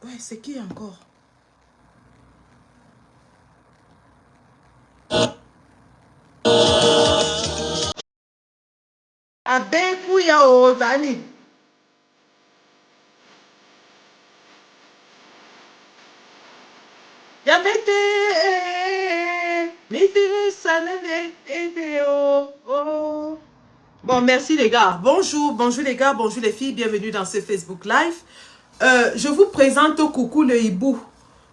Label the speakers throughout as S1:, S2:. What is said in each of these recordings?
S1: Ouais, c'est qui encore? Abekuya o Dani. Yamete. Bon, merci les gars. Bonjour, bonjour les gars, bonjour les filles. Bienvenue dans ce Facebook Live. Je vous présente Coucou le hibou.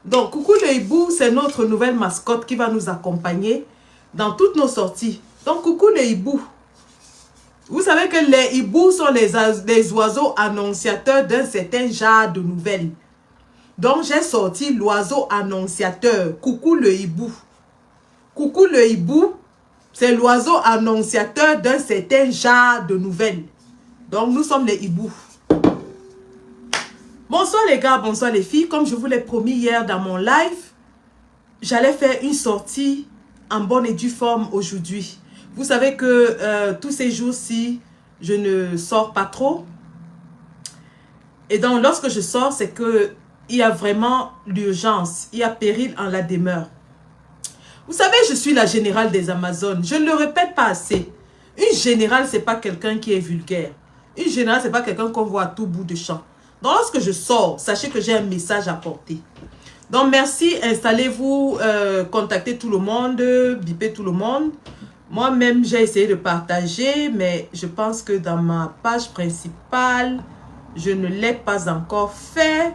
S1: Donc, Coucou le hibou, c'est notre nouvelle mascotte qui va nous accompagner dans toutes nos sorties. Donc, Coucou le hibou. Vous savez que les hiboux sont les oiseaux annonciateurs d'un certain genre de nouvelles. Donc, j'ai sorti l'oiseau annonciateur, Coucou le hibou. Coucou le hibou, c'est l'oiseau annonciateur d'un certain genre de nouvelles. Donc, nous sommes les hiboux. Bonsoir les gars, bonsoir les filles. Comme je vous l'ai promis hier dans mon live, j'allais faire une sortie en bonne et due forme aujourd'hui. Vous savez que tous ces jours-ci, je ne sors pas trop. Et donc, lorsque je sors, c'est que il y a vraiment l'urgence. Il y a péril en la demeure. Vous savez, je suis la générale des Amazones. Je ne le répète pas assez. Une générale, ce n'est pas quelqu'un qui est vulgaire. Une générale, ce n'est pas quelqu'un qu'on voit à tout bout de champ. Donc, lorsque je sors, sachez que j'ai un message à porter. Donc, merci. Installez-vous, contactez tout le monde, bipez tout le monde. Moi-même, j'ai essayé de partager, mais je pense que dans ma page principale, je ne l'ai pas encore fait.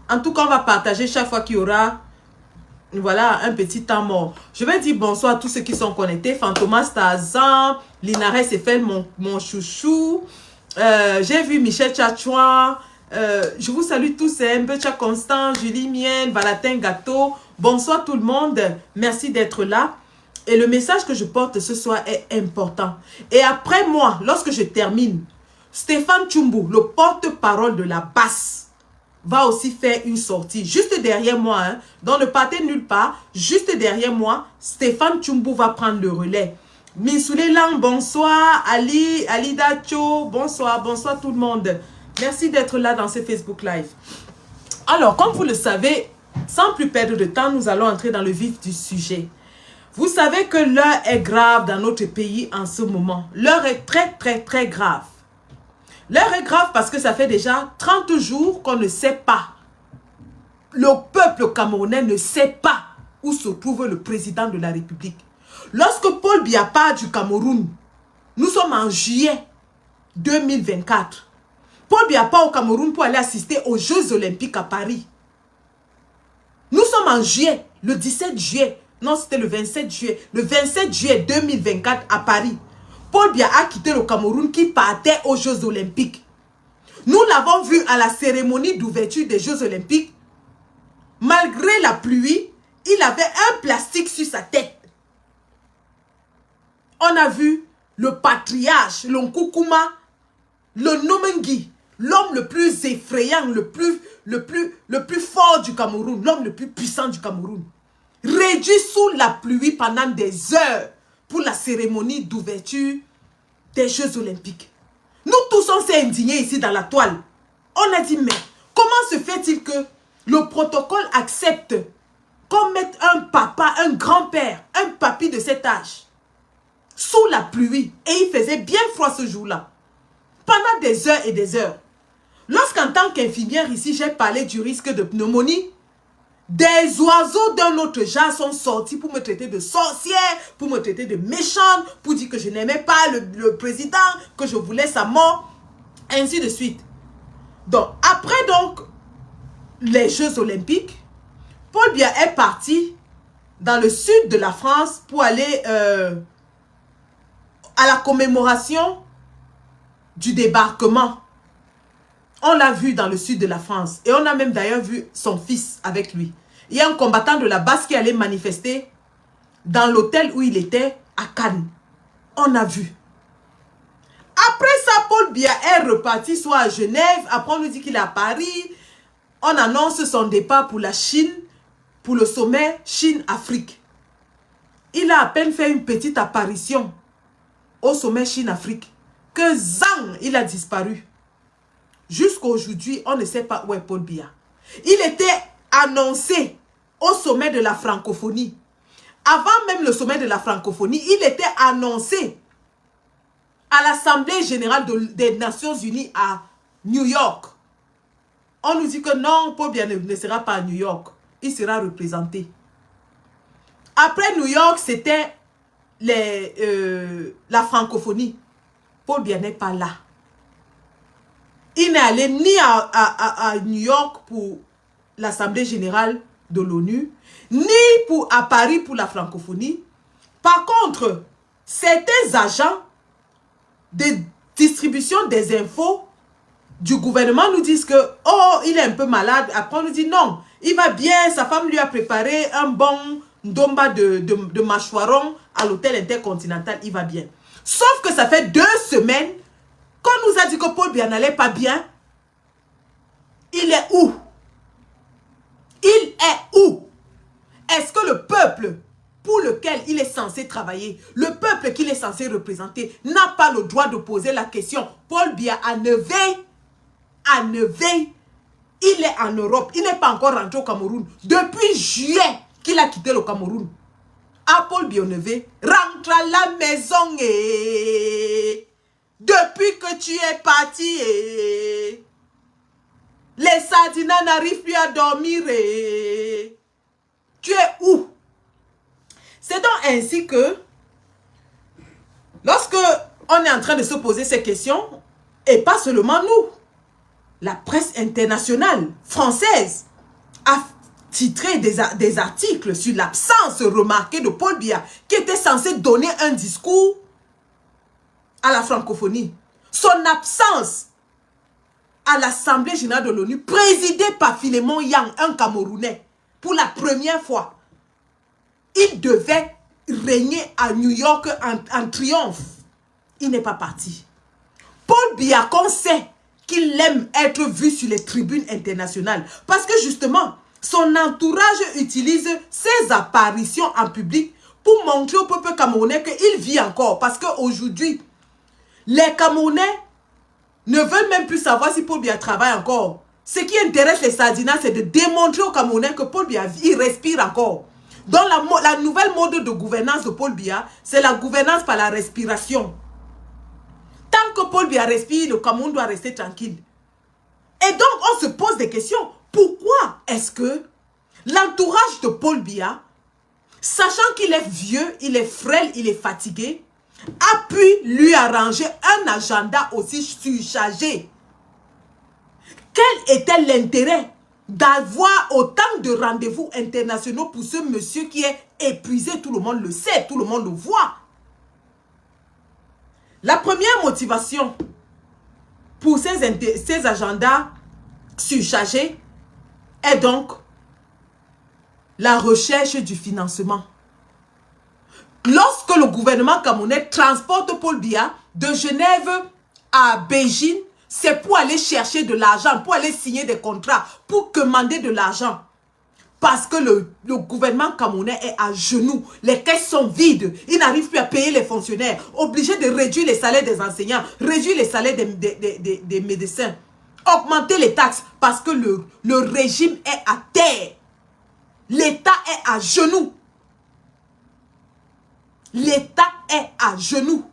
S1: En tout cas, on va partager chaque fois qu'il y aura, voilà, un petit temps mort. Je vais dire bonsoir à tous ceux qui sont connectés. Fantomas Tarzan, Linares Eiffel, mon chouchou. J'ai vu Michel Tchatchouan. Je vous salue tous, Mbecha Constant, Julie Mienne, Valatin Gâteau. Bonsoir tout le monde. Merci d'être là. Et le message que je porte ce soir est important. Et après moi, lorsque je termine, Stéphane Tchumbu, le porte-parole de la basse, va aussi faire une sortie. Juste derrière moi, hein, donc ne partez nulle part. Juste derrière moi, Stéphane Tchumbu va prendre le relais. Minsoulé Lang, bonsoir. Ali Dacho, bonsoir. Bonsoir tout le monde. Merci d'être là dans ce Facebook Live. Alors, comme vous le savez, sans plus perdre de temps, nous allons entrer dans le vif du sujet. Vous savez que l'heure est grave dans notre pays en ce moment. L'heure est très, très, très grave. L'heure est grave parce que ça fait déjà 30 jours qu'on ne sait pas. Le peuple camerounais ne sait pas où se trouve le président de la République. Lorsque Paul Biya part du Cameroun, nous sommes en juillet 2024. Paul Biya part au Cameroun pour aller assister aux Jeux Olympiques à Paris. Nous sommes en juillet, le 17 juillet. Non, c'était le 27 juillet. Le 27 juillet 2024 à Paris. Paul Biya a quitté le Cameroun qui partait aux Jeux Olympiques. Nous l'avons vu à la cérémonie d'ouverture des Jeux Olympiques. Malgré la pluie, il avait un plastique sur sa tête. On a vu le patriarche, le Nkoukouma, le Nomengi, l'homme le plus effrayant, le plus fort du Cameroun, l'homme le plus puissant du Cameroun, réduit sous la pluie pendant des heures pour la cérémonie d'ouverture des Jeux Olympiques. Nous tous, on s'est indignés ici dans la toile. On a dit, mais comment se fait-il que le protocole accepte qu'on mette un papa, un grand-père, un papy de cet âge sous la pluie, et il faisait bien froid ce jour-là, pendant des heures et des heures. Lorsqu'en tant qu'infirmière ici, j'ai parlé du risque de pneumonie, des oiseaux d'un autre genre sont sortis pour me traiter de sorcière, pour me traiter de méchante, pour dire que je n'aimais pas le président, que je voulais sa mort, ainsi de suite. Donc, après donc les Jeux Olympiques, Paul Biya est parti dans le sud de la France pour aller à la commémoration du débarquement. On l'a vu dans le sud de la France. Et on a même d'ailleurs vu son fils avec lui. Il y a un combattant de la base qui allait manifester dans l'hôtel où il était à Cannes. On a vu. Après ça, Paul Biya est reparti soit à Genève. Après, on nous dit qu'il est à Paris. On annonce son départ pour la Chine, pour le sommet Chine-Afrique. Il a à peine fait une petite apparition au sommet Chine-Afrique quelques ans, il a disparu. Jusqu'à aujourd'hui, on ne sait pas où est Paul Biya. Il était annoncé au sommet de la francophonie. Avant même le sommet de la francophonie, il était annoncé à l'Assemblée générale des Nations Unies à New York. On nous dit que non, Paul Biya ne sera pas à New York. Il sera représenté. Après New York, c'était la francophonie. Paul Biya n'est pas là. Il n'est allé ni à New York pour l'Assemblée générale de l'ONU, ni à Paris pour la francophonie. Par contre, certains agents de distribution des infos du gouvernement nous disent que, oh, il est un peu malade. Après, on nous dit non, il va bien. Sa femme lui a préparé un bon ndomba de mâchoiron à l'hôtel intercontinental. Il va bien. Sauf que ça fait 2 semaines qu'on nous a dit que Paul Biya n'allait pas bien. Il est où? Il est où? Est-ce que le peuple pour lequel il est censé travailler, le peuple qu'il est censé représenter, n'a pas le droit de poser la question? Paul Biya à Nevers, il est en Europe. Il n'est pas encore rentré au Cameroun. Depuis juillet qu'il a quitté le Cameroun. À Paul Biya Nevers, rentre à la maison et... Depuis que tu es parti, les sardinas n'arrivent plus à dormir. Tu es où? C'est donc ainsi que, lorsque on est en train de se poser ces questions, et pas seulement nous, la presse internationale française a titré des articles sur l'absence remarquée de Paul Biya, qui était censé donner un discours à la francophonie. Son absence à l'Assemblée générale de l'ONU, présidée par Philémon Yang, un Camerounais, pour la première fois. Il devait régner à New York en triomphe. Il n'est pas parti. Paul Biya, qu'on sait qu'il aime être vu sur les tribunes internationales, parce que justement, son entourage utilise ses apparitions en public pour montrer au peuple camerounais qu'il vit encore. Parce qu'aujourd'hui, les Camerounais ne veulent même plus savoir si Paul Biya travaille encore. Ce qui intéresse les sardinas, c'est de démontrer aux Camerounais que Paul Biya, il respire encore. Donc la nouvelle mode de gouvernance de Paul Biya, c'est la gouvernance par la respiration. Tant que Paul Biya respire, le Cameroun doit rester tranquille. Et donc, on se pose des questions. Pourquoi est-ce que l'entourage de Paul Biya, sachant qu'il est vieux, il est frêle, il est fatigué, a pu lui arranger un agenda aussi surchargé? Quel était l'intérêt d'avoir autant de rendez-vous internationaux pour ce monsieur qui est épuisé? Tout le monde le sait, tout le monde le voit. La première motivation pour ces agendas surchargés est donc la recherche du financement. Lorsque le gouvernement camerounais transporte Paul Biya de Genève à Beijing, c'est pour aller chercher de l'argent, pour aller signer des contrats, pour commander de l'argent. Parce que le gouvernement camerounais est à genoux, les caisses sont vides, ils n'arrivent plus à payer les fonctionnaires, obligés de réduire les salaires des enseignants, réduire les salaires des médecins, augmenter les taxes parce que le régime est à terre. L'État est à genoux. L'État est à genoux.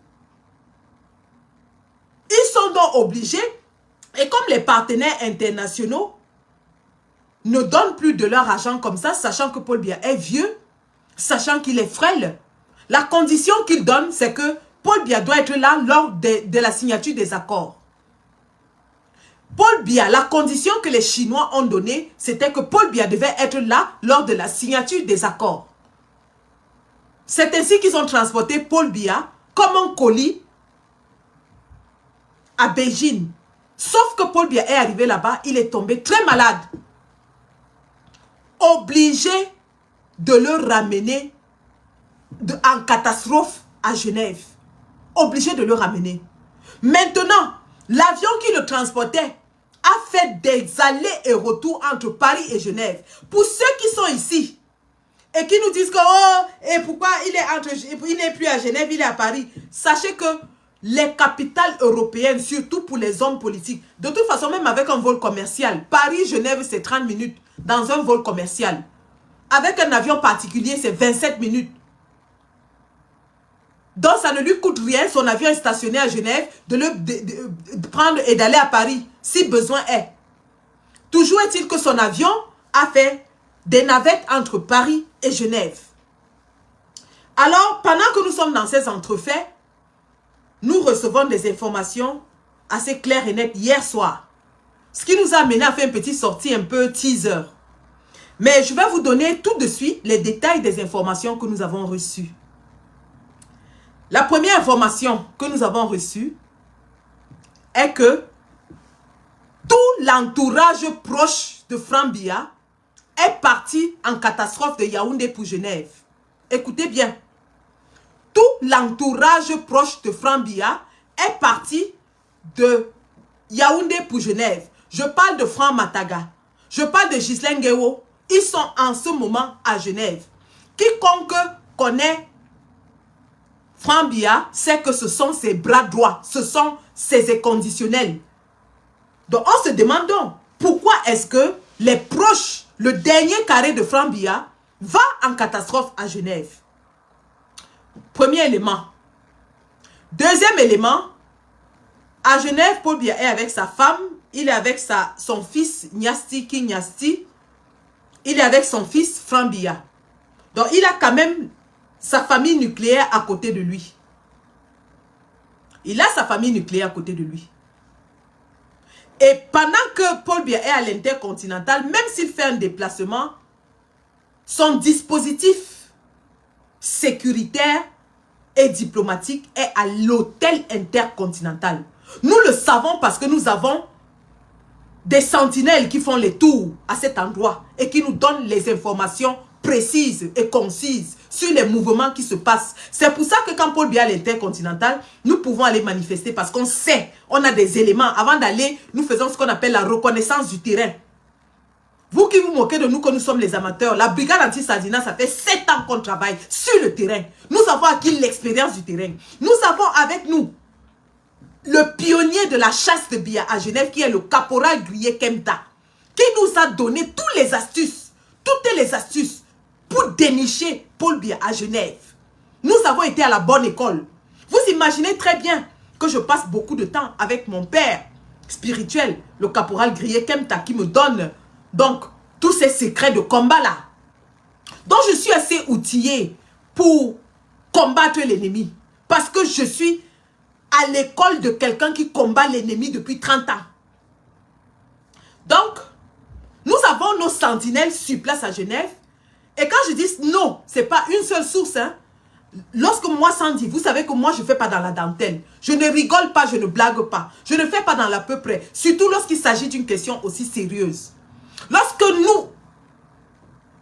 S1: Ils sont donc obligés, et comme les partenaires internationaux ne donnent plus de leur argent comme ça, sachant que Paul Biya est vieux, sachant qu'il est frêle, la condition qu'ils donnent, c'est que Paul Biya doit être là lors de la signature des accords. Paul Biya, la condition que les Chinois ont donnée, c'était que Paul Biya devait être là lors de la signature des accords. C'est ainsi qu'ils ont transporté Paul Biya comme un colis à Beijing. Sauf que Paul Biya est arrivé là-bas, il est tombé très malade. Obligé de le ramener en catastrophe à Genève. Obligé de le ramener. Maintenant, l'avion qui le transportait a fait des allers et retours entre Paris et Genève. Pour ceux qui sont ici et qui nous disent que, oh, et pourquoi il n'est plus à Genève, il est à Paris. Sachez que les capitales européennes, surtout pour les hommes politiques. De toute façon, même avec un vol commercial, Paris-Genève, c'est 30 minutes dans un vol commercial. Avec un avion particulier, c'est 27 minutes. Donc, ça ne lui coûte rien, son avion est stationné à Genève, de prendre et d'aller à Paris, si besoin est. Toujours est-il que son avion a fait des navettes entre Paris et Genève. Alors, pendant que nous sommes dans ces entrefaits, nous recevons des informations assez claires et nettes hier soir. Ce qui nous a amené à faire une petite sortie un peu teaser. Mais je vais vous donner tout de suite les détails des informations que nous avons reçues. La première information que nous avons reçue est que tout l'entourage proche de Franck Biya est parti en catastrophe de Yaoundé pour Genève. Écoutez bien. Tout l'entourage proche de Franck Biya est parti de Yaoundé pour Genève. Je parle de Franck Mataga. Je parle de Ghislaine Guéwo. Ils sont en ce moment à Genève. Quiconque connaît Franck Biya sait que ce sont ses bras droits. Ce sont ses inconditionnels. Donc on se demande donc, pourquoi est-ce que les proches, le dernier carré de Franck Biya, va en catastrophe à Genève? Premier élément. Deuxième élément, à Genève, Paul Biya est avec sa femme, il est avec son fils Nyasti Kinyasti, il est avec son fils Franck Biya. Donc il a quand même sa famille nucléaire à côté de lui. Il a sa famille nucléaire à côté de lui. Et pendant que Paul Biya est à l'intercontinental, même s'il fait un déplacement, son dispositif sécuritaire et diplomatique est à l'hôtel intercontinental. Nous le savons parce que nous avons des sentinelles qui font les tours à cet endroit et qui nous donnent les informations précises et concises sur les mouvements qui se passent. C'est pour ça que quand Paul Biya est à l'intercontinental, nous pouvons aller manifester parce qu'on sait, on a des éléments. Avant d'aller, nous faisons ce qu'on appelle la reconnaissance du terrain. Vous qui vous moquez de nous que nous sommes les amateurs, la brigade anti-Sardina, ça fait 7 ans qu'on travaille sur le terrain. Nous avons acquis l'expérience du terrain. Nous avons avec nous le pionnier de la chasse de Biya à Genève, qui est le caporal Grié Kemta, qui nous a donné toutes les astuces pour dénicher Paul Biya à Genève. Nous avons été à la bonne école. Vous imaginez très bien que je passe beaucoup de temps avec mon père spirituel, le caporal Grié Kemta, qui me donne donc tous ces secrets de combat là. Donc je suis assez outillé pour combattre l'ennemi. Parce que je suis à l'école de quelqu'un qui combat l'ennemi depuis 30 ans. Donc, nous avons nos sentinelles sur place à Genève. Et quand je dis non, ce n'est pas une seule source. Hein. Lorsque moi, Sandy, vous savez que moi, je ne fais pas dans la dentelle. Je ne rigole pas, je ne blague pas. Je ne fais pas dans l'à peu près. Surtout lorsqu'il s'agit d'une question aussi sérieuse. Lorsque nous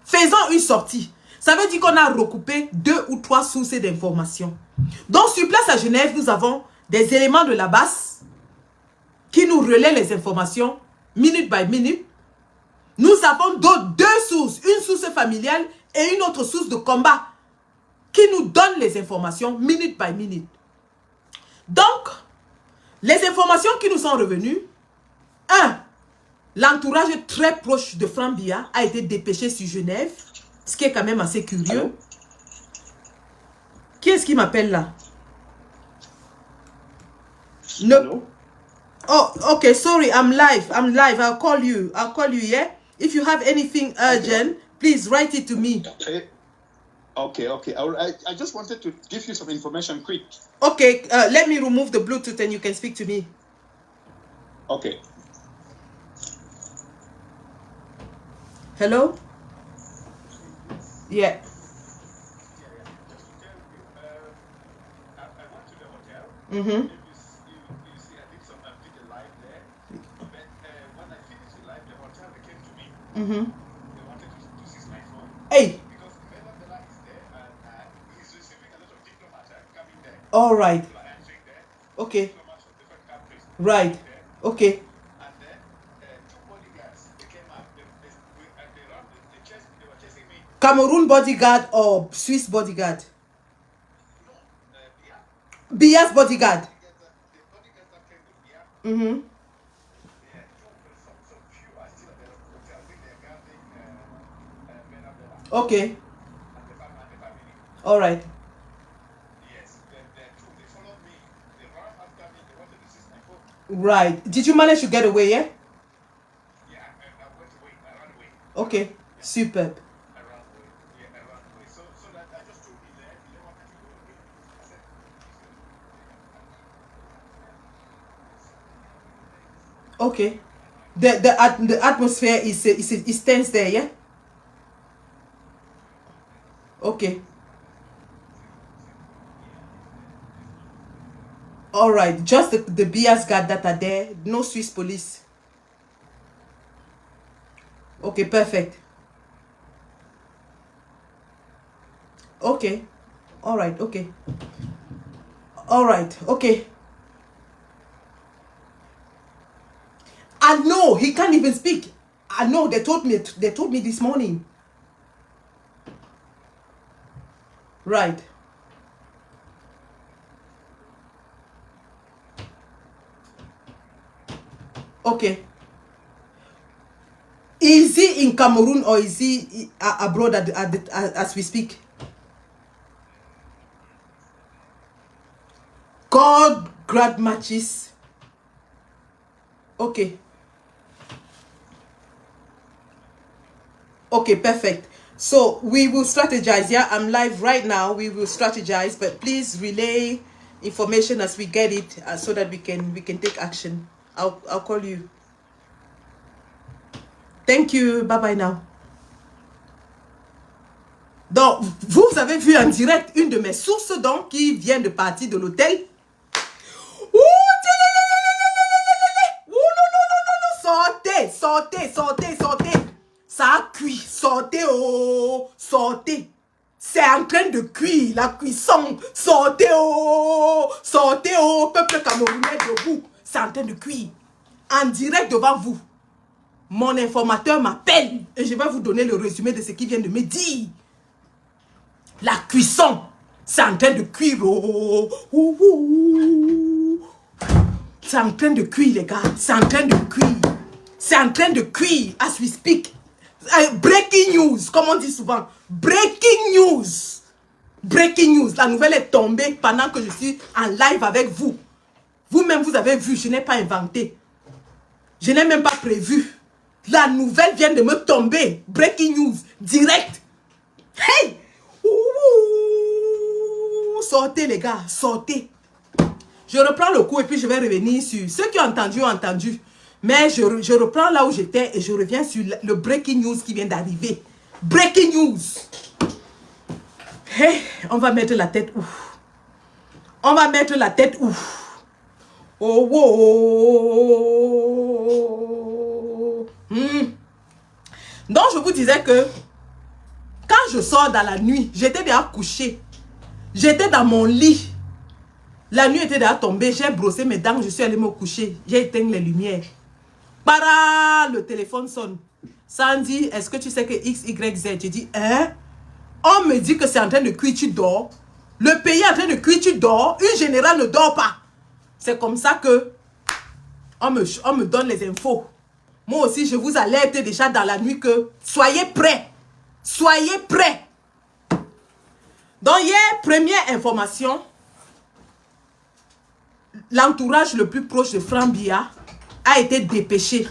S1: faisons une sortie, ça veut dire qu'on a recoupé 2 ou 3 sources d'informations. Donc, sur place à Genève, nous avons des éléments de la base qui nous relaient les informations minute by minute. Nous avons 2 sources, une source familiale et une autre source de combat qui nous donne les informations minute by minute. Donc, les informations qui nous sont revenues, 1. L'entourage très proche de Franck Biya a été dépêché sur Genève, ce qui est quand même assez curieux. Allô? Qui est-ce qui m'appelle là? No. Oh, okay, sorry, I'm live. I'll call you, yeah? If you have anything urgent, please write it to me.
S2: Okay. I just wanted to give you some information quick.
S1: Okay, let me remove the Bluetooth and you can speak to me.
S2: Okay.
S1: Hello? Yeah.
S2: I went to the hotel.
S1: Mm-hmm.
S2: You see, I did a live there. But when I finished the live, the hotel, they came to me.
S1: Mm-hmm.
S2: They wanted to seize my phone.
S1: Hey.
S2: Because Bella is there and he's receiving a lot of diplomats coming there.
S1: All right.
S2: People are answering there.
S1: Okay.
S2: Diplomats from different countries.
S1: Right. Okay.
S2: And then 2 bodyguards, they came up. They were chasing me.
S1: Cameroon bodyguard or Swiss bodyguard?
S2: No,
S1: Biya's bodyguard. Mhm.
S2: Yeah, some few are still at the hotel. I think they're guarding Bella Bella
S1: Okay.
S2: and the family.
S1: All right.
S2: Yes, there are two. They followed me. They ran after me. They wanted to seize my phone.
S1: Right. Did you manage to get away, yeah?
S2: Yeah, I went away. I ran away.
S1: Okay.
S2: Yeah,
S1: Superb.
S2: I ran away. Yeah, I ran away. So that I just told Ile, why can't you go away? I said,
S1: Okay. The atmosphere is tense there, yeah? Okay. All right. Just the BS guard that are there. No Swiss police. Okay, perfect. Okay. All right. Okay. All right. Okay. I know he can't even speak. I know they told me this morning. Right. Okay. Is he in Cameroon or is he abroad as we speak? God grant matches. Okay. Okay, perfect. So we will strategize. Yeah, I'm live right now. We will strategize, but please relay information as we get it, so that we can take action. I'll call you. Thank you. Bye bye now. Donc, vous avez vu en direct une de mes sources donc qui vient de partir de l'hôtel. Ouh, sortez, sortez, sortez, sortez. Ça a cuit, sortez, oh, sortez. C'est en train de cuire, la cuisson. Sortez, oh, peuple camerounais debout. C'est en train de cuire. En direct devant vous. Mon informateur m'appelle et je vais vous donner le résumé de ce qu'il vient de me dire. La cuisson, c'est en train de cuire. Oh, oh, oh. C'est en train de cuire, les gars. C'est en train de cuire. C'est en train de cuire, as we speak. Breaking news, comme on dit souvent. Breaking news. Breaking news. La nouvelle est tombée pendant que je suis en live avec vous. Vous-même, vous avez vu, je n'ai pas inventé. Je n'ai même pas prévu. La nouvelle vient de me tomber. Breaking news, direct. Hey! Ouh, sortez les gars, sortez. Je reprends le coup et puis je vais revenir sur... Ceux qui ont entendu. Mais je reprends là où j'étais et je reviens sur le breaking news qui vient d'arriver. Breaking news. Hey, on va mettre la tête où? On va mettre la tête où? Oh, oh, oh. Donc je vous disais que quand je sors dans la nuit, j'étais déjà couché. J'étais dans mon lit. La nuit était déjà tombée. J'ai brossé mes dents. Je suis allée me coucher. J'ai éteint les lumières. Para, le téléphone sonne. Sandy, est-ce que tu sais que X, Y, Z? J'ai dit, hein? On me dit que c'est en train de cuire, tu dors. Le pays est en train de cuire, tu dors. Une générale ne dort pas. C'est comme ça que on me donne les infos. Moi aussi, je vous alerte déjà dans la nuit que soyez prêts. Soyez prêts. Donc, hier, première information, l'entourage le plus proche de Franck Biya a été dépêché.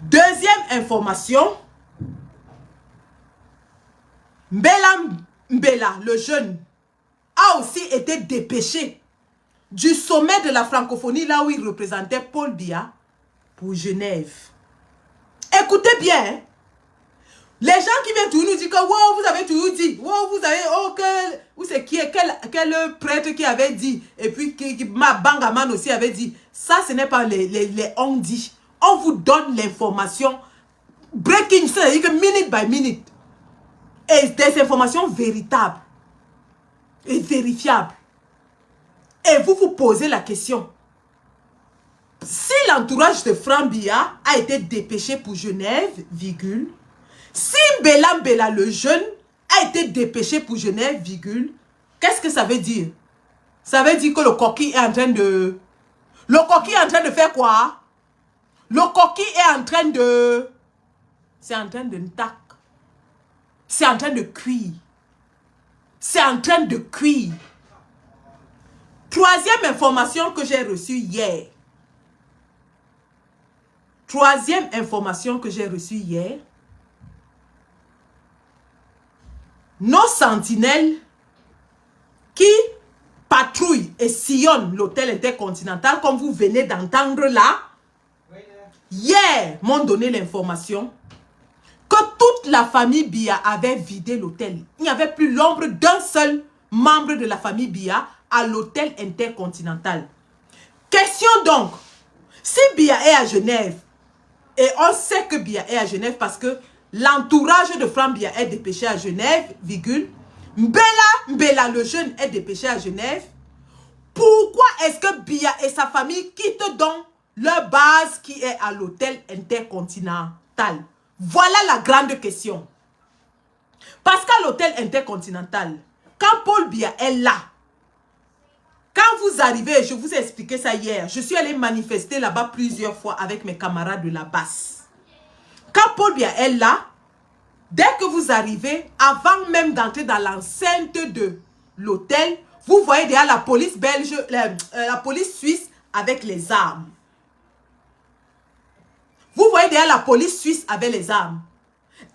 S1: Deuxième information, Mbela, le jeune, a aussi été dépêché du sommet de la francophonie, là où il représentait Paul Biya, pour Genève. Écoutez bien, hein. Les gens qui viennent toujours nous dire que wow, vous avez toujours dit, wow, vous avez, oh, ou c'est qui est, quel prêtre qui avait dit, et puis ma Bangaman aussi avait dit, ça ce n'est pas les on dit, on vous donne l'information, breaking, c'est-à-dire que minute by minute, et des informations véritables, et vérifiables. Et vous vous posez la question, si l'entourage de Franck Biya a été dépêché pour Genève, virgule, si Mbela le jeune a été dépêché pour Genève, virgule, qu'est-ce que ça veut dire? Ça veut dire que le coquille est en train de... Le coquille est en train de faire quoi? Le coquille est en train de... C'est en train de tac. C'est en train de cuire. C'est en train de cuire. Troisième information que j'ai reçue hier. Troisième information que j'ai reçue hier. Nos sentinelles qui patrouillent et sillonnent l'hôtel intercontinental, comme vous venez d'entendre là, hier m'ont donné l'information que toute la famille Biya avait vidé l'hôtel. Il n'y avait plus l'ombre d'un seul membre de la famille Biya à l'hôtel intercontinental. Question donc, si Biya est à Genève, et on sait que Biya est à Genève parce que l'entourage de Franck Biya est dépêché à Genève, virgule, Mbella le jeune est dépêché à Genève, pourquoi est-ce que Biya et sa famille quittent donc leur base qui est à l'hôtel intercontinental? Voilà la grande question. Parce qu'à l'hôtel intercontinental, quand Paul Biya est là, quand vous arrivez, je vous ai expliqué ça hier, je suis allé manifester là-bas plusieurs fois avec mes camarades de la basse. Quand Paul Biya est là, dès que vous arrivez, avant même d'entrer dans l'enceinte de l'hôtel, vous voyez déjà la police belge, la police suisse avec les armes. Vous voyez déjà la police suisse avec les armes.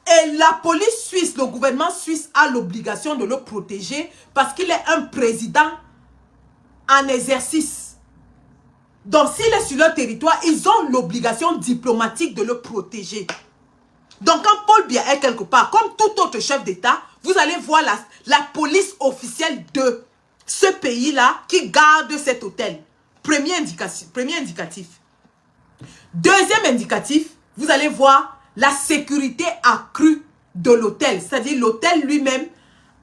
S1: Et la police suisse, le gouvernement suisse a l'obligation de le protéger parce qu'il est un président en exercice. Donc s'il est sur leur territoire, ils ont l'obligation diplomatique de le protéger. Donc quand Paul Biya est quelque part, comme tout autre chef d'État, vous allez voir la police officielle de ce pays-là qui garde cet hôtel. Premier indicatif. Deuxième indicatif, vous allez voir la sécurité accrue de l'hôtel. C'est-à-dire l'hôtel lui-même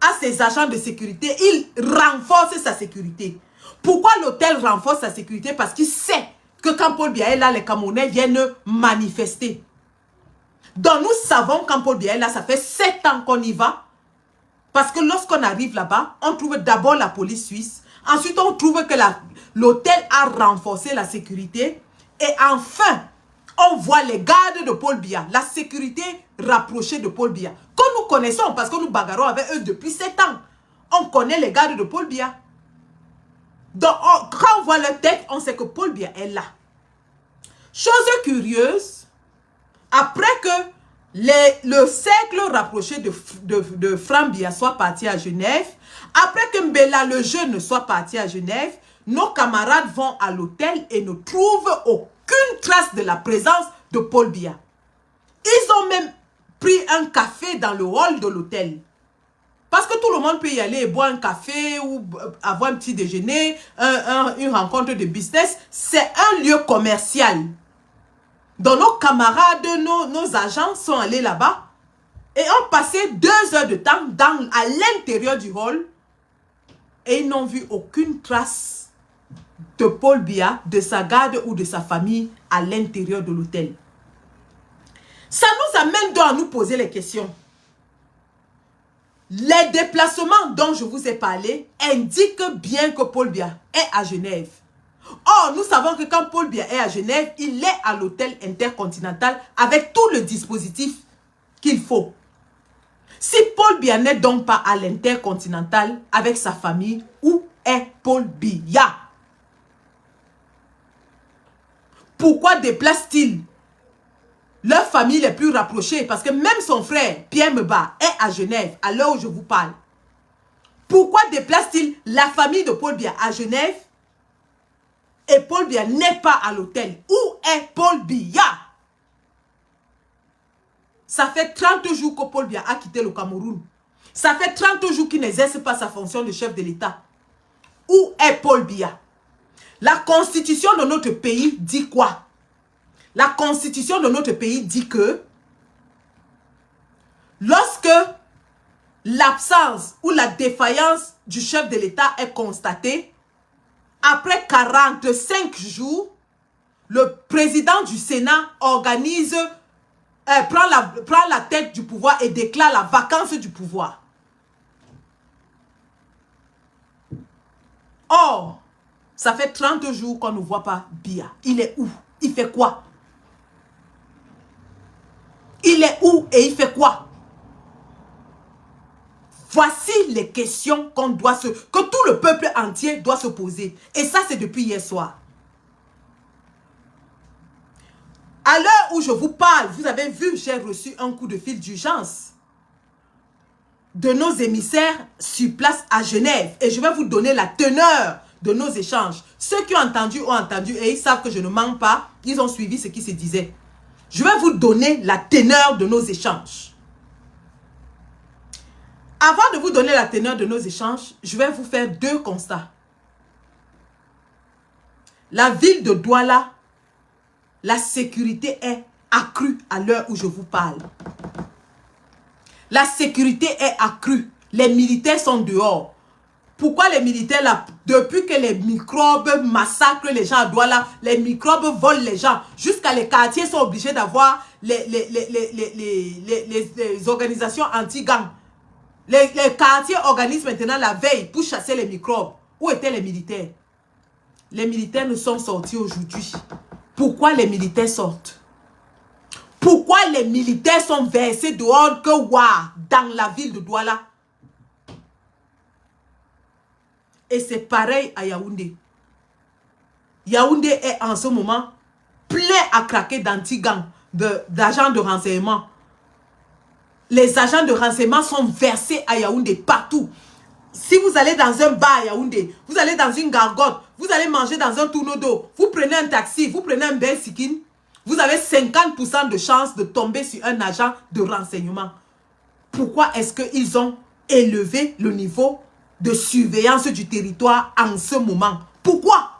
S1: a ses agents de sécurité. Il renforce sa sécurité. Pourquoi l'hôtel renforce sa sécurité? Parce qu'il sait que quand Paul Biya est là, les Camerounais viennent manifester. Donc nous savons quand Paul Biya est là, ça fait 7 ans qu'on y va. Parce que lorsqu'on arrive là-bas, on trouve d'abord la police suisse. Ensuite, on trouve que l'hôtel a renforcé la sécurité. Et enfin, on voit les gardes de Paul Biya, la sécurité rapprochée de Paul Biya. Que nous connaissons parce que nous bagarrons avec eux depuis 7 ans. On connaît les gardes de Paul Biya. Donc, quand on voit leur tête, on sait que Paul Biya est là. Chose curieuse, après que le cercle rapproché de Franck Biya soit parti à Genève, après que Mbella le jeune soit parti à Genève, nos camarades vont à l'hôtel et ne trouvent aucune trace de la présence de Paul Biya. Ils ont même pris un café dans le hall de l'hôtel. Parce que tout le monde peut y aller et boire un café ou avoir un petit déjeuner, une rencontre de business. C'est un lieu commercial. Donc nos camarades, nos agents sont allés là-bas et ont passé 2 heures de temps à l'intérieur du hall et ils n'ont vu aucune trace de Paul Biya, de sa garde ou de sa famille à l'intérieur de l'hôtel. Ça nous amène donc à nous poser les questions. Les déplacements dont je vous ai parlé indiquent bien que Paul Biya est à Genève. Or, nous savons que quand Paul Biya est à Genève, il est à l'hôtel intercontinental avec tout le dispositif qu'il faut. Si Paul Biya n'est donc pas à l'intercontinental avec sa famille, où est Paul Biya? Pourquoi déplace-t-il leur famille les plus rapprochées? Parce que même son frère, Pierre Meba, est à Genève à l'heure où je vous parle. Pourquoi déplace-t-il la famille de Paul Biya à Genève et Paul Biya n'est pas à l'hôtel? Où est Paul Biya? Ça fait 30 jours que Paul Biya a quitté le Cameroun. Ça fait 30 jours qu'il n'exerce pas sa fonction de chef de l'État. Où est Paul Biya? La constitution de notre pays dit quoi? La constitution de notre pays dit que lorsque l'absence ou la défaillance du chef de l'État est constatée, après 45 jours, le président du Sénat organise, prend la tête du pouvoir et déclare la vacance du pouvoir. Or, Ça fait 30 jours qu'on ne voit pas Biya. Il est où? Il fait quoi? Il est où et il fait quoi? Voici les questions que tout le peuple entier doit se poser. Et ça, c'est depuis hier soir. À l'heure où je vous parle, vous avez vu, j'ai reçu un coup de fil d'urgence de nos émissaires sur place à Genève. Et je vais vous donner la teneur de nos échanges. Ceux qui ont entendu et ils savent que je ne mens pas. Ils ont suivi ce qui se disait. Je vais vous donner la teneur de nos échanges. Avant de vous donner la teneur de nos échanges, je vais vous faire 2 constats. La ville de Douala, la sécurité est accrue à l'heure où je vous parle. La sécurité est accrue. Les militaires sont dehors. Pourquoi les militaires là? Depuis que les microbes massacrent les gens à Douala, les microbes volent les gens. Jusqu'à les quartiers sont obligés d'avoir les organisations anti-gangs. Les quartiers organisent maintenant la veille pour chasser les microbes. Où étaient les militaires? Les militaires ne sont sortis aujourd'hui. Pourquoi les militaires sortent? Pourquoi les militaires sont versés dehors que dans la ville de Douala? Et c'est pareil à Yaoundé. Yaoundé est en ce moment plein à craquer d'anti-gangs, d'agents de renseignement. Les agents de renseignement sont versés à Yaoundé partout. Si vous allez dans un bar à Yaoundé, vous allez dans une gargote, vous allez manger dans un tourneau d'eau, vous prenez un taxi, vous prenez un bain sikin, vous avez 50% de chance de tomber sur un agent de renseignement. Pourquoi est-ce qu'ils ont élevé le niveau de surveillance du territoire en ce moment? Pourquoi?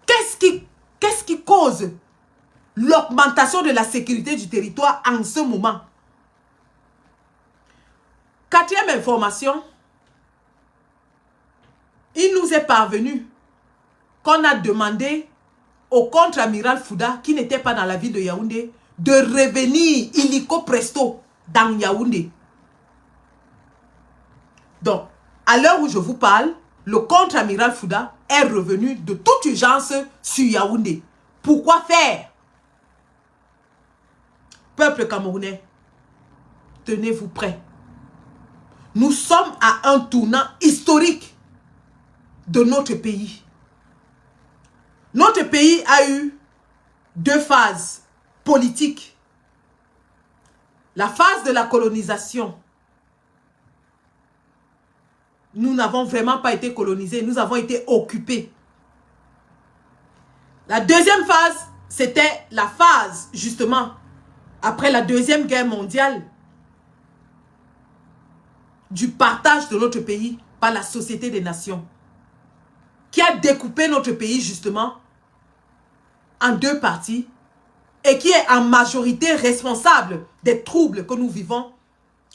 S1: Qu'est-ce qui cause l'augmentation de la sécurité du territoire en ce moment? 4e information, il nous est parvenu qu'on a demandé au contre-amiral Fouda, qui n'était pas dans la ville de Yaoundé, de revenir illico presto dans Yaoundé. Donc, à l'heure où je vous parle, le contre-amiral Fouda est revenu de toute urgence sur Yaoundé. Pourquoi faire? Peuple camerounais, tenez-vous prêts. Nous sommes à un tournant historique de notre pays. Notre pays a eu 2 phases politiques. La phase de la colonisation. Nous n'avons vraiment pas été colonisés, nous avons été occupés. La 2e phase, c'était la phase, justement, après la 2e guerre mondiale, du partage de notre pays par la Société des Nations, qui a découpé notre pays, justement, en 2 parties, et qui est en majorité responsable des troubles que nous vivons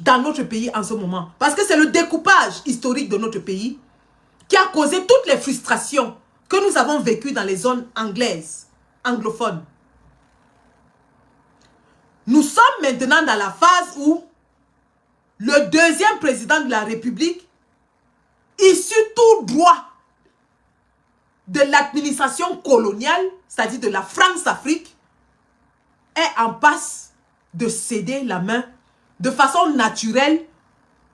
S1: dans notre pays en ce moment. Parce que c'est le découpage historique de notre pays qui a causé toutes les frustrations que nous avons vécues dans les zones anglaises, anglophones. Nous sommes maintenant dans la phase où le 2e président de la République, issu tout droit de l'administration coloniale, c'est-à-dire de la France-Afrique, est en passe de céder la main de façon naturelle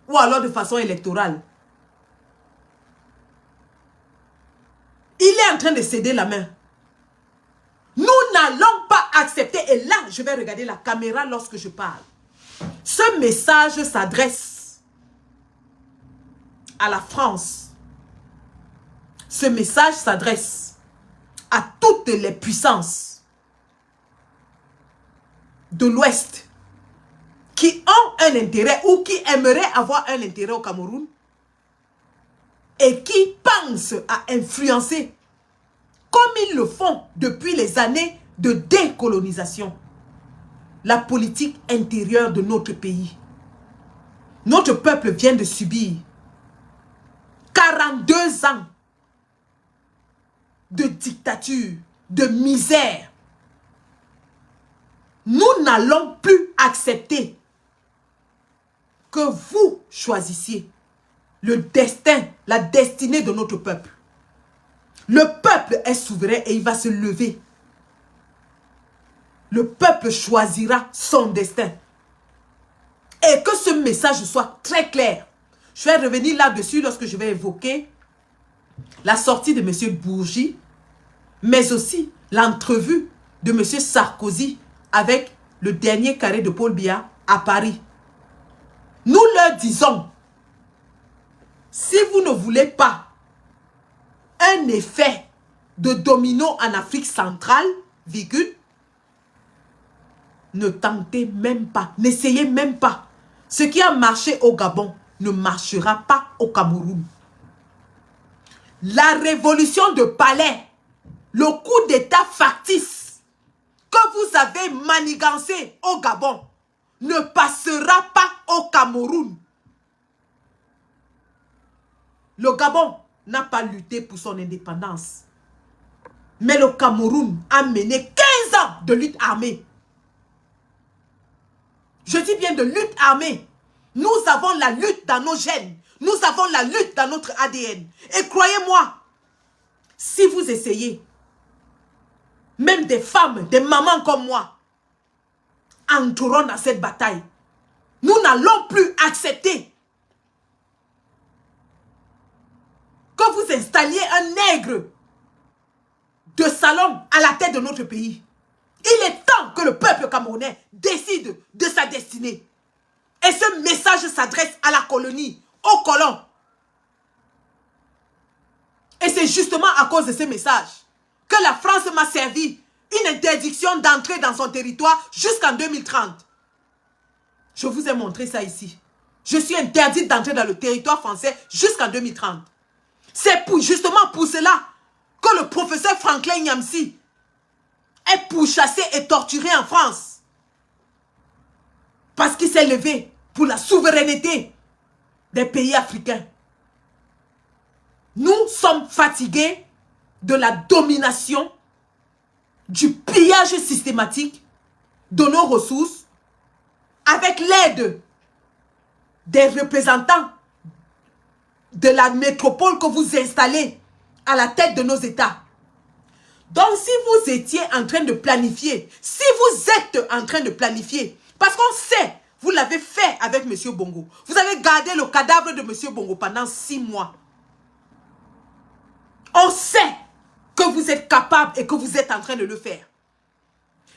S1: ou alors de façon électorale. Il est en train de céder la main. Nous n'allons pas accepter, et là, je vais regarder la caméra lorsque je parle. Ce message s'adresse à la France. Ce message s'adresse à toutes les puissances de l'Ouest qui ont un intérêt ou qui aimeraient avoir un intérêt au Cameroun et qui pensent à influencer, comme ils le font depuis les années de décolonisation, la politique intérieure de notre pays. Notre peuple vient de subir 42 ans de dictature, de misère. Nous n'allons plus accepter que vous choisissiez le destin, la destinée de notre peuple. Le peuple est souverain et il va se lever. Le peuple choisira son destin. Et que ce message soit très clair. Je vais revenir là-dessus lorsque je vais évoquer la sortie de M. Bourgi, mais aussi l'entrevue de M. Sarkozy avec le dernier carré de Paul Biya à Paris. Nous leur disons, si vous ne voulez pas un effet de domino en Afrique centrale, virgule, ne tentez même pas, n'essayez même pas. Ce qui a marché au Gabon ne marchera pas au Cameroun. La révolution de palais, le coup d'état factice que vous avez manigancé au Gabon ne passera pas au Cameroun. Le Gabon n'a pas lutté pour son indépendance. Mais le Cameroun a mené 15 ans de lutte armée. Je dis bien de lutte armée. Nous avons la lutte dans nos gènes. Nous avons la lutte dans notre ADN. Et croyez-moi, si vous essayez, même des femmes, des mamans comme moi, entreront dans cette bataille. Nous n'allons plus accepter que vous installiez un nègre de salon à la tête de notre pays. Il est temps que le peuple camerounais décide de sa destinée. Et ce message s'adresse à la colonie, aux colons. Et c'est justement à cause de ce message que la France m'a servi une interdiction d'entrer dans son territoire jusqu'en 2030. Je vous ai montré ça ici. Je suis interdite d'entrer dans le territoire français jusqu'en 2030. C'est justement pour cela que le professeur Franklin Nyamsi est pourchassé et torturé en France. Parce qu'il s'est levé pour la souveraineté des pays africains. Nous sommes fatigués de la domination, du pillage systématique de nos ressources avec l'aide des représentants de la métropole que vous installez à la tête de nos États. Donc si vous étiez en train de planifier, si vous êtes en train de planifier, parce qu'on sait, vous l'avez fait avec M. Bongo, vous avez gardé le cadavre de M. Bongo pendant 6 mois. On sait que vous êtes capable et que vous êtes en train de le faire.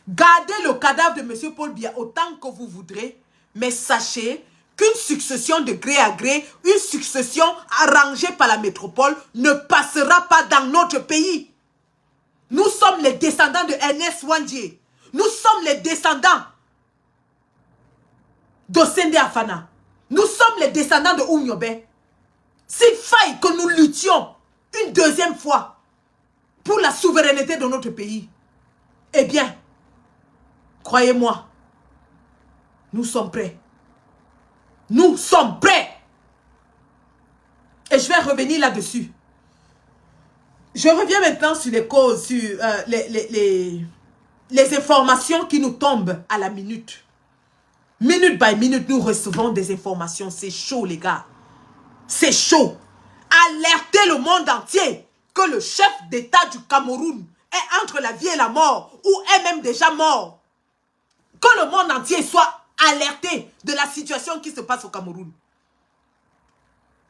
S1: Gardez le cadavre de M. Paul Biya autant que vous voudrez, mais sachez qu'une succession de gré à gré, une succession arrangée par la métropole ne passera pas dans notre pays. Nous sommes les descendants de Ernest Ouandjé. Nous sommes les descendants d'Osende Afana. Nous sommes les descendants de Oumyobé. S'il faille que nous luttions une deuxième fois pour la souveraineté de notre pays, eh bien, croyez-moi, nous sommes prêts. Nous sommes prêts. Et je vais revenir là-dessus. Je reviens maintenant sur les causes, sur les informations qui nous tombent à la minute. Minute by minute, nous recevons des informations. C'est chaud, les gars. C'est chaud. Alertez le monde entier que le chef d'État du Cameroun est entre la vie et la mort, ou est même déjà mort. Que le monde entier soit alerté de la situation qui se passe au Cameroun.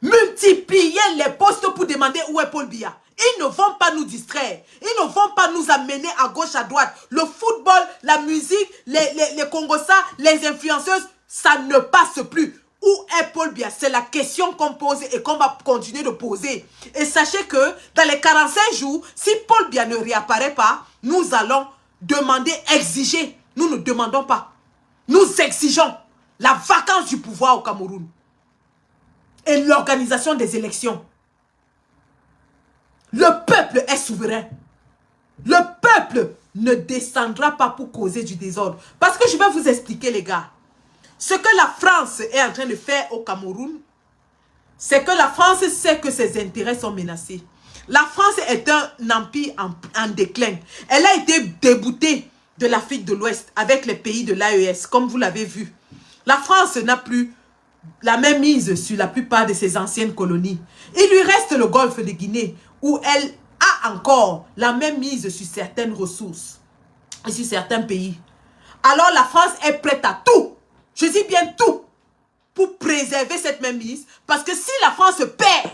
S1: Multipliez les postes pour demander où est Paul Biya. Ils ne vont pas nous distraire. Ils ne vont pas nous amener à gauche, à droite. Le football, la musique, les Congossas, les influenceuses, ça ne passe plus. Où est Paul Biya? C'est la question qu'on pose et qu'on va continuer de poser. Et sachez que dans les 45 jours, si Paul Biya ne réapparaît pas, nous allons demander, exiger. Nous ne demandons pas. Nous exigeons la vacance du pouvoir au Cameroun. Et l'organisation des élections. Le peuple est souverain. Le peuple ne descendra pas pour causer du désordre. Parce que je vais vous expliquer, les gars. Ce que la France est en train de faire au Cameroun, c'est que la France sait que ses intérêts sont menacés. La France est un empire en déclin. Elle a été déboutée de l'Afrique de l'Ouest avec les pays de l'AES, comme vous l'avez vu. La France n'a plus la même mise sur la plupart de ses anciennes colonies. Il lui reste le golfe de Guinée, où elle a encore la même mise sur certaines ressources et sur certains pays, alors la France est prête à tout, je dis bien tout, pour préserver cette même mise. Parce que si la France perd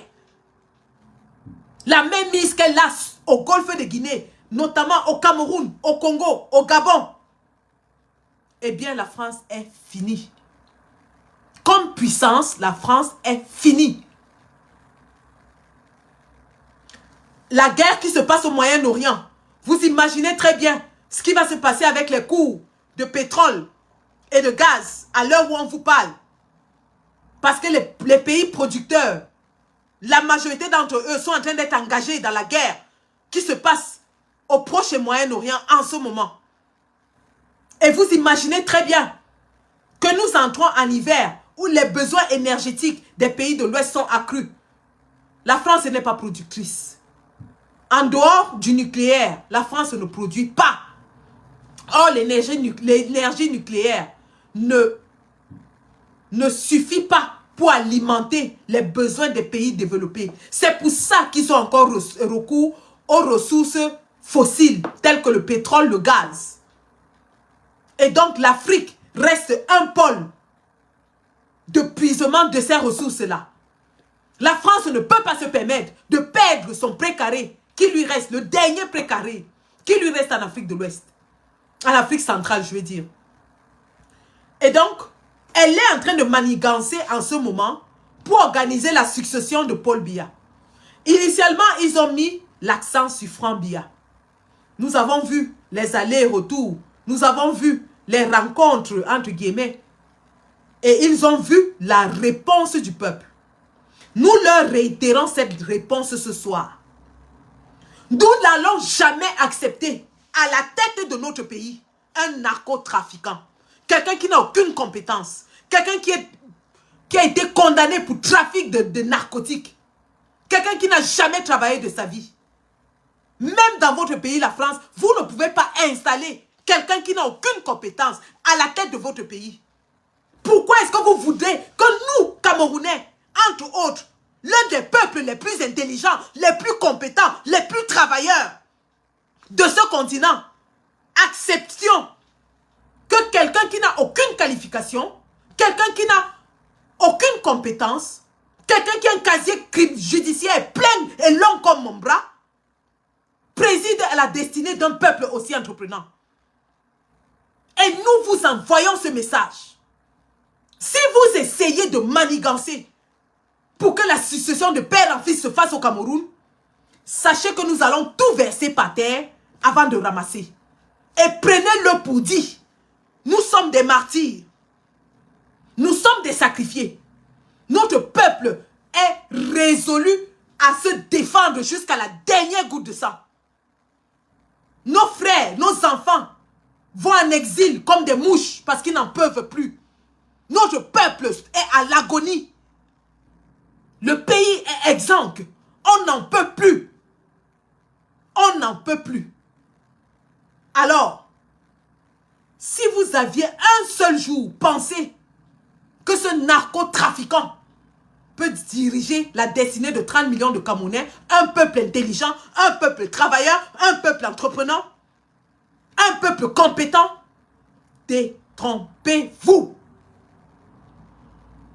S1: la même mise qu'elle a au Golfe de Guinée, notamment au Cameroun, au Congo, au Gabon, eh bien la France est finie. Comme puissance, la France est finie. La guerre qui se passe au Moyen-Orient, vous imaginez très bien ce qui va se passer avec les cours de pétrole et de gaz à l'heure où on vous parle. Parce que les pays producteurs, la majorité d'entre eux sont en train d'être engagés dans la guerre qui se passe au Proche et Moyen-Orient en ce moment. Et vous imaginez très bien que nous entrons en hiver où les besoins énergétiques des pays de l'Ouest sont accrus. La France n'est pas productrice. En dehors du nucléaire, la France ne produit pas. Or, l'énergie nucléaire ne suffit pas pour alimenter les besoins des pays développés. C'est pour ça qu'ils ont encore recours aux ressources fossiles, telles que le pétrole, le gaz. Et donc, l'Afrique reste un pôle de puisement de ces ressources-là. La France ne peut pas se permettre de perdre son précaré qui lui reste, le dernier précaré qui lui reste en Afrique de l'Ouest. En Afrique centrale, je veux dire. Et donc, elle est en train de manigancer en ce moment pour organiser la succession de Paul Biya. Initialement, ils ont mis l'accent sur Franck Biya. Nous avons vu les allers et retours. Nous avons vu les rencontres, entre guillemets. Et ils ont vu la réponse du peuple. Nous leur réitérons cette réponse ce soir. Nous n'allons jamais accepter à la tête de notre pays un narcotrafiquant. Quelqu'un qui n'a aucune compétence. Quelqu'un qui a été condamné pour trafic de narcotiques. Quelqu'un qui n'a jamais travaillé de sa vie. Même dans votre pays, la France, vous ne pouvez pas installer quelqu'un qui n'a aucune compétence à la tête de votre pays. Pourquoi est-ce que vous voudrez que nous, Camerounais, entre autres, l'un des peuples les plus intelligents, les plus compétents, les plus travailleurs de ce continent, acceptions que quelqu'un qui n'a aucune qualification, quelqu'un qui n'a aucune compétence, quelqu'un qui a un casier judiciaire plein et long comme mon bras, préside à la destinée d'un peuple aussi entreprenant. Et nous vous envoyons ce message. Si vous essayez de manigancer pour que la succession de père en fils se fasse au Cameroun, sachez que nous allons tout verser par terre avant de ramasser. Et prenez-le pour dit, nous sommes des martyrs. Nous sommes des sacrifiés. Notre peuple est résolu à se défendre jusqu'à la dernière goutte de sang. Nos frères, nos enfants vont en exil comme des mouches parce qu'ils n'en peuvent plus. Notre peuple est à l'agonie. Le pays est exsangue. On n'en peut plus. On n'en peut plus. Alors, si vous aviez un seul jour pensé que ce narcotrafiquant peut diriger la destinée de 30 millions de Camerounais, un peuple intelligent, un peuple travailleur, un peuple entreprenant, un peuple compétent, détrompez-vous.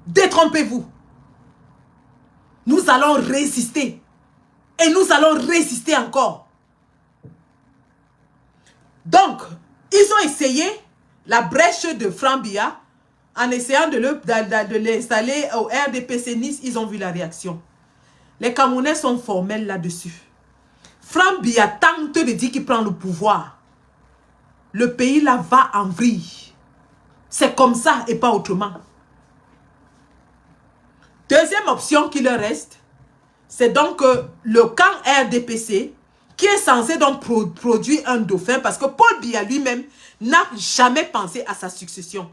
S1: Détrompez-vous. Nous allons résister. Et nous allons résister encore. Donc, ils ont essayé la brèche de Franck Biya en essayant de l'installer au RDPC Nice. Ils ont vu la réaction. Les Camerounais sont formels là-dessus. Franck Biya tente de dire qu'il prend le pouvoir. Le pays là va en vrille. C'est comme ça et pas autrement. Deuxième option qui leur reste, c'est donc le camp RDPC qui est censé donc produire un dauphin parce que Paul Biya lui-même n'a jamais pensé à sa succession.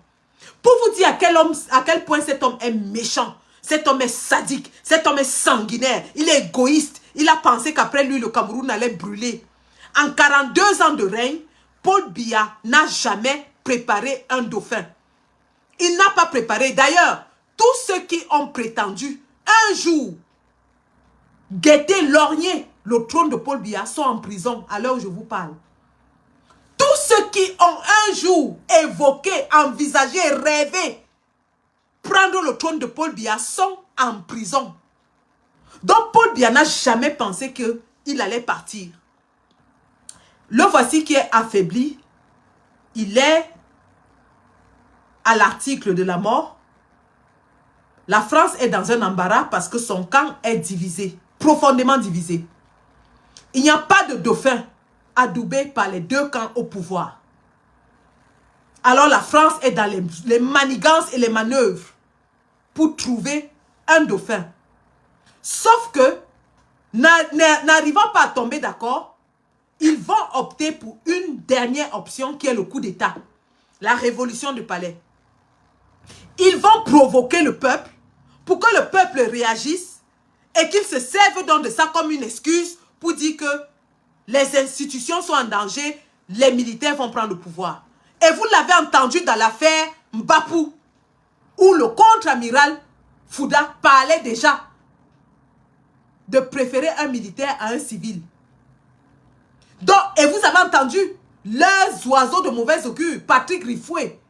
S1: Pour vous dire à quel point cet homme est méchant, cet homme est sadique, cet homme est sanguinaire, il est égoïste. Il a pensé qu'après lui, le Cameroun allait brûler. En 42 ans de règne, Paul Biya n'a jamais préparé un dauphin. Il n'a pas préparé. D'ailleurs, tous ceux qui ont prétendu un jour guetter, lorgner le trône de Paul Biya sont en prison à l'heure où je vous parle. Tous ceux qui ont un jour évoqué, envisagé, rêvé prendre le trône de Paul Biya sont en prison. Donc Paul Biya n'a jamais pensé qu'il allait partir. Le voici qui est affaibli. Il est à l'article de la mort. La France est dans un embarras parce que son camp est divisé, profondément divisé. Il n'y a pas de dauphin adoubé par les deux camps au pouvoir. Alors la France est dans les manigances et les manœuvres pour trouver un dauphin. Sauf que, n'arrivant pas à tomber d'accord, ils vont opter pour une dernière option qui est le coup d'État. La révolution du palais. Ils vont provoquer le peuple pour que le peuple réagisse et qu'il se serve donc de ça comme une excuse pour dire que les institutions sont en danger, les militaires vont prendre le pouvoir. Et vous l'avez entendu dans l'affaire Mbapou, où le contre-amiral Fouda parlait déjà de préférer un militaire à un civil. Donc, et vous avez entendu leurs oiseaux de mauvais augure, Patrick Rifoué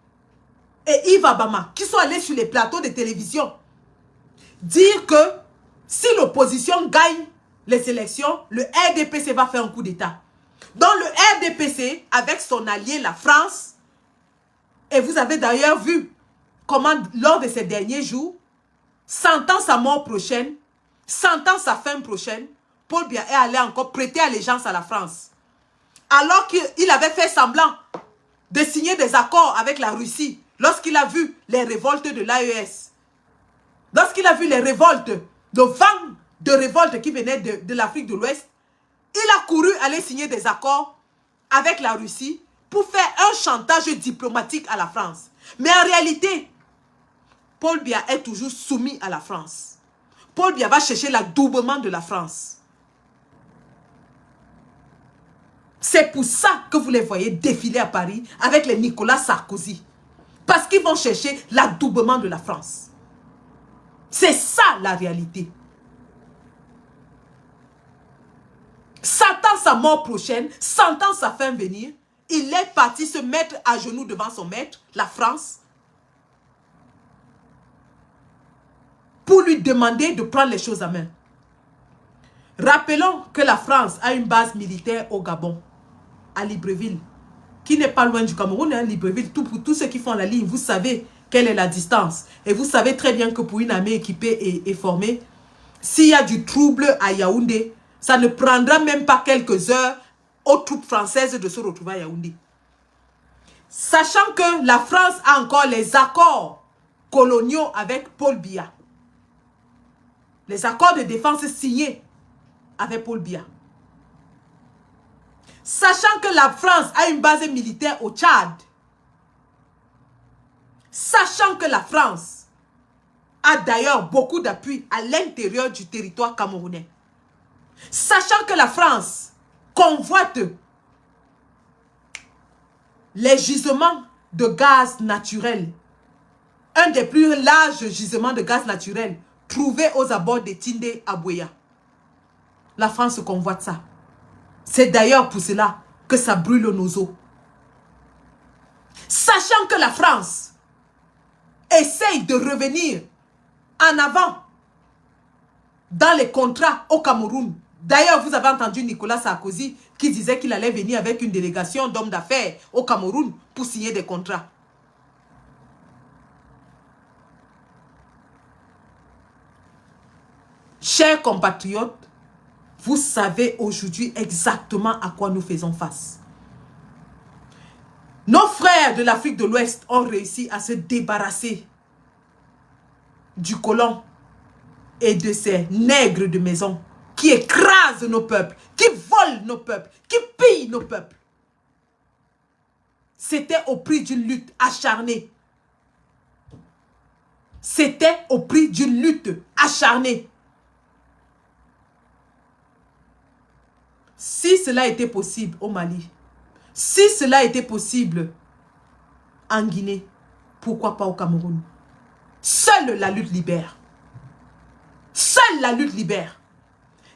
S1: et Yves Abama, qui sont allés sur les plateaux de télévision, dire que si l'opposition gagne les élections, le RDPC va faire un coup d'État. Donc le RDPC, avec son allié, la France, et vous avez d'ailleurs vu comment, lors de ces derniers jours, sentant sa mort prochaine, sentant sa fin prochaine, Paul Biya est allé encore prêter allégeance à la France. Alors qu'il avait fait semblant de signer des accords avec la Russie, lorsqu'il a vu les révoltes de l'AES, lorsqu'il a vu les révoltes, le vent de révolte qui venait de l'Afrique de l'Ouest, il a couru aller signer des accords avec la Russie pour faire un chantage diplomatique à la France. Mais en réalité, Paul Biya est toujours soumis à la France. Paul Biya va chercher l'adoubement de la France. C'est pour ça que vous les voyez défiler à Paris avec les Nicolas Sarkozy. Parce qu'ils vont chercher l'adoubement de la France. C'est ça la réalité. Sentant sa mort prochaine, sentant sa fin venir, il est parti se mettre à genoux devant son maître, la France, pour lui demander de prendre les choses à main. Rappelons que la France a une base militaire au Gabon, à Libreville, qui n'est pas loin du Cameroun, hein, Libreville. Pour tous ceux qui font la ligne, vous savez quelle est la distance. Et vous savez très bien que pour une armée équipée et formée, s'il y a du trouble à Yaoundé, ça ne prendra même pas quelques heures aux troupes françaises de se retrouver à Yaoundé. Sachant que la France a encore les accords coloniaux avec Paul Biya. Les accords de défense signés avec Paul Biya. Sachant que la France a une base militaire au Tchad. Sachant que la France a d'ailleurs beaucoup d'appui à l'intérieur du territoire camerounais. Sachant que la France convoite les gisements de gaz naturel, un des plus larges gisements de gaz naturel trouvés aux abords de Tindé à Buea. La France convoite ça. C'est d'ailleurs pour cela que ça brûle nos os. Sachant que la France essaye de revenir en avant dans les contrats au Cameroun. D'ailleurs, vous avez entendu Nicolas Sarkozy qui disait qu'il allait venir avec une délégation d'hommes d'affaires au Cameroun pour signer des contrats. Chers compatriotes, vous savez aujourd'hui exactement à quoi nous faisons face. Nos frères de l'Afrique de l'Ouest ont réussi à se débarrasser du colon et de ces nègres de maison qui écrasent nos peuples, qui volent nos peuples, qui pillent nos peuples. C'était au prix d'une lutte acharnée. C'était au prix d'une lutte acharnée. Si cela était possible au Mali, si cela était possible en Guinée, pourquoi pas au Cameroun? Seule la lutte libère. Seule la lutte libère.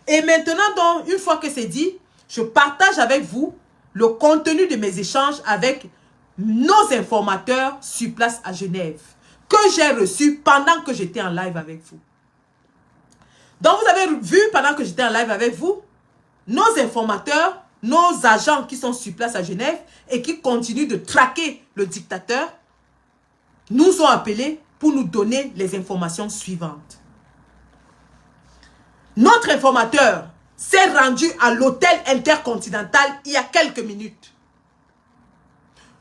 S1: Et maintenant, donc, une fois que c'est dit, je partage avec vous le contenu de mes échanges avec nos informateurs sur place à Genève, que j'ai reçus pendant que j'étais en live avec vous. Donc, vous avez vu, pendant que j'étais en live avec vous, nos informateurs, nos agents qui sont sur place à Genève et qui continuent de traquer le dictateur, nous ont appelés pour nous donner les informations suivantes. Notre informateur s'est rendu à l'hôtel Intercontinental il y a quelques minutes.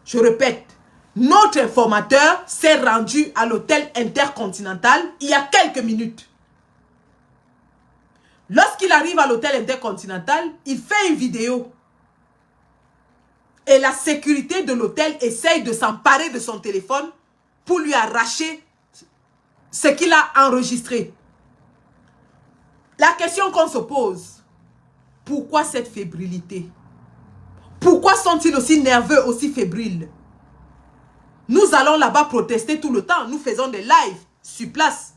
S1: Je répète, notre informateur s'est rendu à l'hôtel Intercontinental il y a quelques minutes. Lorsqu'il arrive à l'hôtel Intercontinental, il fait une vidéo. Et la sécurité de l'hôtel essaye de s'emparer de son téléphone pour lui arracher ce qu'il a enregistré. La question qu'on se pose, pourquoi cette fébrilité? Pourquoi sont-ils aussi nerveux, aussi fébriles? Nous allons là-bas protester tout le temps. Nous faisons des lives sur place.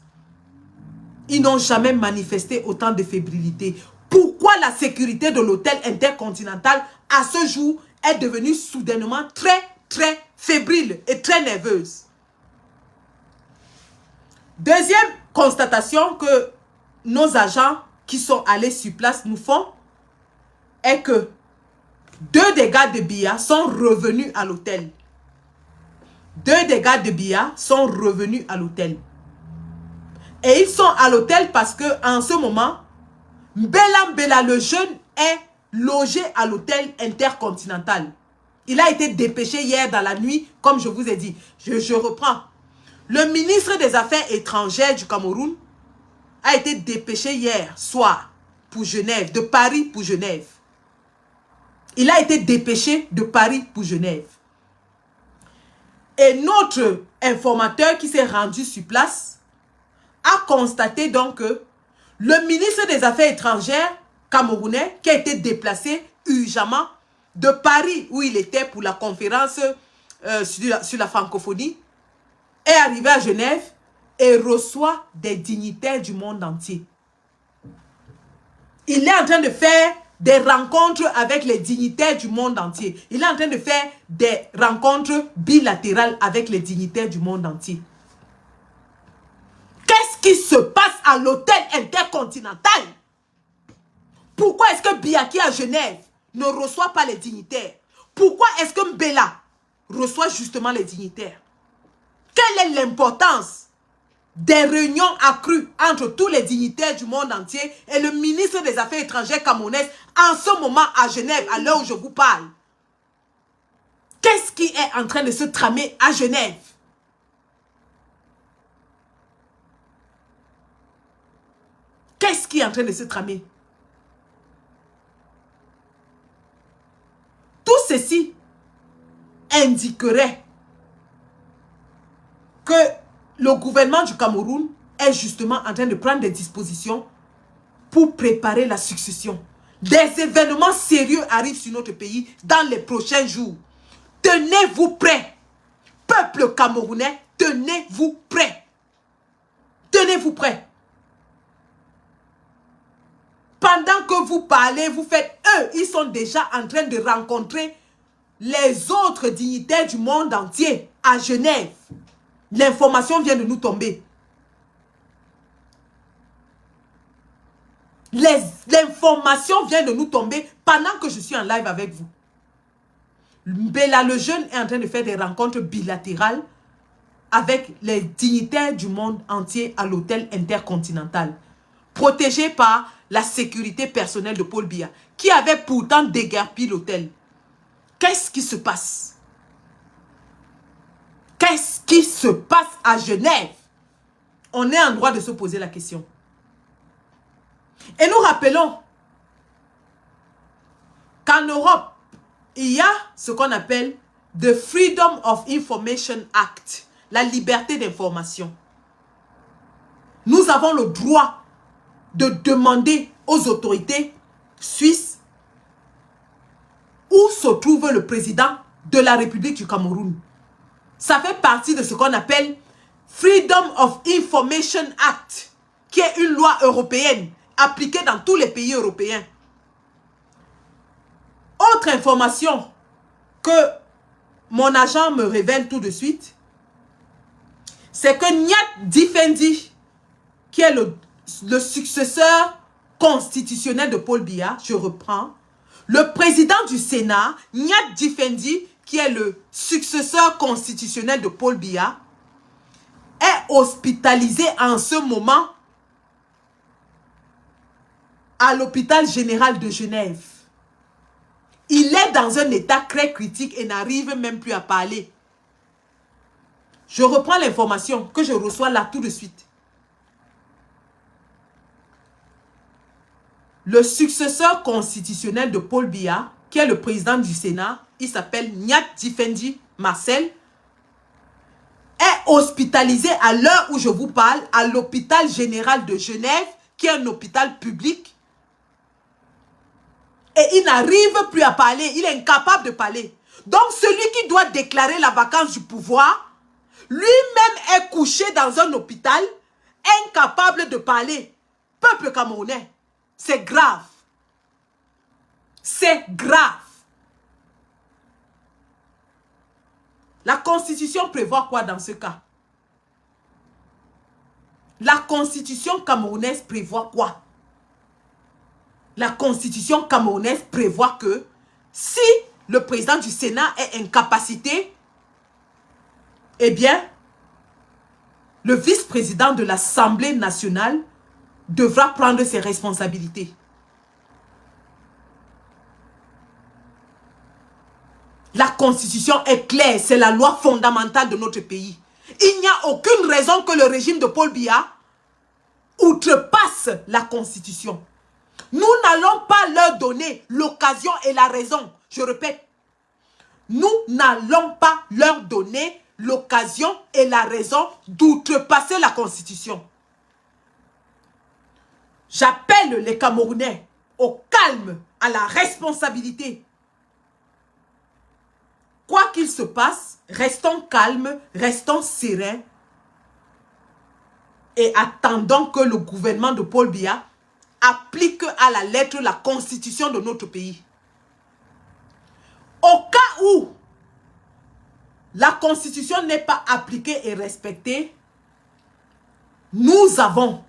S1: Ils n'ont jamais manifesté autant de fébrilité. Pourquoi la sécurité de l'hôtel Intercontinental, à ce jour, est devenue soudainement très fébrile et très nerveuse? Deuxième constatation que nos agents qui sont allés sur place nous font est que 2 des gars de Biya sont revenus à l'hôtel. 2 des gars de Biya sont revenus à l'hôtel. Et ils sont à l'hôtel parce que en ce moment, Mbela le jeune est logé à l'hôtel Intercontinental. Il a été dépêché hier dans la nuit, comme je vous ai dit. Je reprends. Le ministre des Affaires étrangères du Cameroun a été dépêché hier soir pour Genève, de Paris pour Genève. Il a été dépêché de Paris pour Genève. Et notre informateur qui s'est rendu sur place a constaté donc que le ministre des Affaires étrangères camerounais qui a été déplacé urgemment de Paris où il était pour la conférence sur la francophonie est arrivé à Genève et reçoit des dignitaires du monde entier. Il est en train de faire des rencontres avec les dignitaires du monde entier. Il est en train de faire des rencontres bilatérales avec les dignitaires du monde entier. Qu'est-ce qui se passe à l'hôtel Intercontinental? Pourquoi est-ce que Biaki à Genève ne reçoit pas les dignitaires? Pourquoi est-ce que Mbela reçoit justement les dignitaires? Quelle est l'importance des réunions accrues entre tous les dignitaires du monde entier et le ministre des Affaires étrangères camerounaises en ce moment à Genève, à l'heure où je vous parle? Qu'est-ce qui est en train de se tramer à Genève? Qu'est-ce qui est en train de se tramer? Tout ceci indiquerait que le gouvernement du Cameroun est justement en train de prendre des dispositions pour préparer la succession. Des événements sérieux arrivent sur notre pays dans les prochains jours. Tenez-vous prêts. Peuple camerounais, tenez-vous prêts. Tenez-vous prêts. Pendant que vous parlez, vous faites, eux, ils sont déjà en train de rencontrer les autres dignitaires du monde entier à Genève. L'information vient de nous tomber. L'information vient de nous tomber pendant que je suis en live avec vous. Mbela le jeune est en train de faire des rencontres bilatérales avec les dignitaires du monde entier à l'hôtel Intercontinental, protégé par la sécurité personnelle de Paul Biya, qui avait pourtant déguerpi l'hôtel. Qu'est-ce qui se passe? Qu'est-ce qui se passe à Genève? On est en droit de se poser la question. Et nous rappelons qu'en Europe, il y a ce qu'on appelle the Freedom of Information Act, la liberté d'information. Nous avons le droit de demander aux autorités suisses où se trouve le président de la République du Cameroun. Ça fait partie de ce qu'on appelle Freedom of Information Act, qui est une loi européenne appliqué dans tous les pays européens. Autre information que mon agent me révèle tout de suite, c'est que Nyat Difendi, qui est le successeur constitutionnel de Paul Biya, je reprends, le président du Sénat, Nyat Difendi, qui est le successeur constitutionnel de Paul Biya, est hospitalisé en ce moment à l'hôpital général de Genève. Il est dans un état très critique et n'arrive même plus à parler. Je reprends l'information que je reçois là tout de suite. Le successeur constitutionnel de Paul Biya, qui est le président du Sénat, il s'appelle Nyat Difendi Marcel, est hospitalisé à l'heure où je vous parle à l'hôpital général de Genève, qui est un hôpital public. Et il n'arrive plus à parler, il est incapable de parler. Donc celui qui doit déclarer la vacance du pouvoir, lui-même est couché dans un hôpital, incapable de parler. Peuple camerounais, c'est grave. C'est grave. La Constitution prévoit quoi dans ce cas? La Constitution camerounaise prévoit quoi? La Constitution camerounaise prévoit que si le président du Sénat est incapacité, eh bien, le vice-président de l'Assemblée nationale devra prendre ses responsabilités. La Constitution est claire, c'est la loi fondamentale de notre pays. Il n'y a aucune raison que le régime de Paul Biya outrepasse la Constitution. Nous n'allons pas leur donner l'occasion et la raison. Je répète, nous n'allons pas leur donner l'occasion et la raison d'outrepasser la Constitution. J'appelle les Camerounais au calme, à la responsabilité. Quoi qu'il se passe, restons calmes, restons sereins et attendons que le gouvernement de Paul Biya applique à la lettre la constitution de notre pays. Au cas où la constitution n'est pas appliquée et respectée, nous avons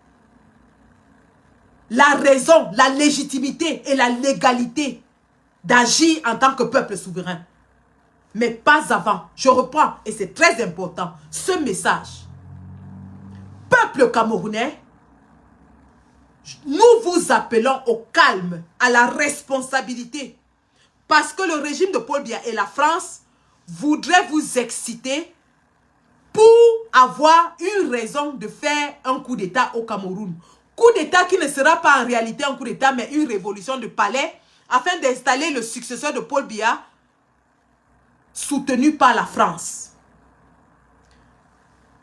S1: la raison, la légitimité et la légalité d'agir en tant que peuple souverain. Mais pas avant. Je reprends, et c'est très important, ce message. Peuple camerounais, nous vous appelons au calme, à la responsabilité. Parce que le régime de Paul Biya et la France voudraient vous exciter pour avoir une raison de faire un coup d'État au Cameroun. Coup d'État qui ne sera pas en réalité un coup d'État, mais une révolution de palais afin d'installer le successeur de Paul Biya soutenu par la France.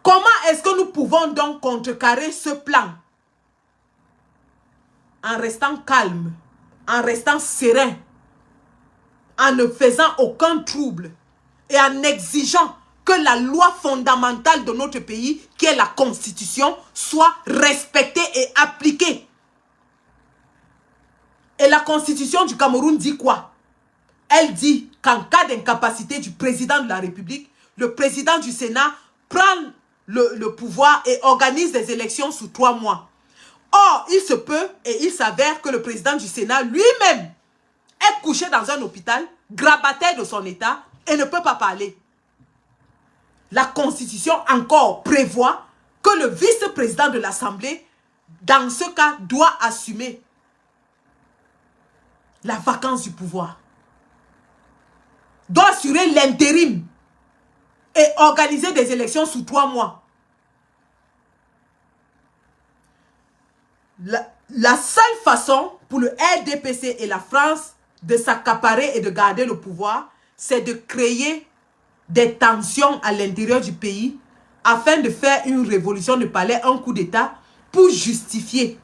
S1: Comment est-ce que nous pouvons donc contrecarrer ce plan? En restant calme, en restant serein, en ne faisant aucun trouble et en exigeant que la loi fondamentale de notre pays, qui est la Constitution, soit respectée et appliquée. Et la Constitution du Cameroun dit quoi? Elle dit qu'en cas d'incapacité du président de la République, le président du Sénat prend le pouvoir et organise des élections sous 3 mois. Or, il se peut et il s'avère que le président du Sénat lui-même est couché dans un hôpital, grabataire de son état et ne peut pas parler. La Constitution encore prévoit que le vice-président de l'Assemblée, dans ce cas, doit assumer la vacance du pouvoir. Doit assurer l'intérim et organiser des élections sous 3 mois. La seule façon pour le RDPC et la France de s'accaparer et de garder le pouvoir, c'est de créer des tensions à l'intérieur du pays afin de faire une révolution de palais, un coup d'État pour justifier.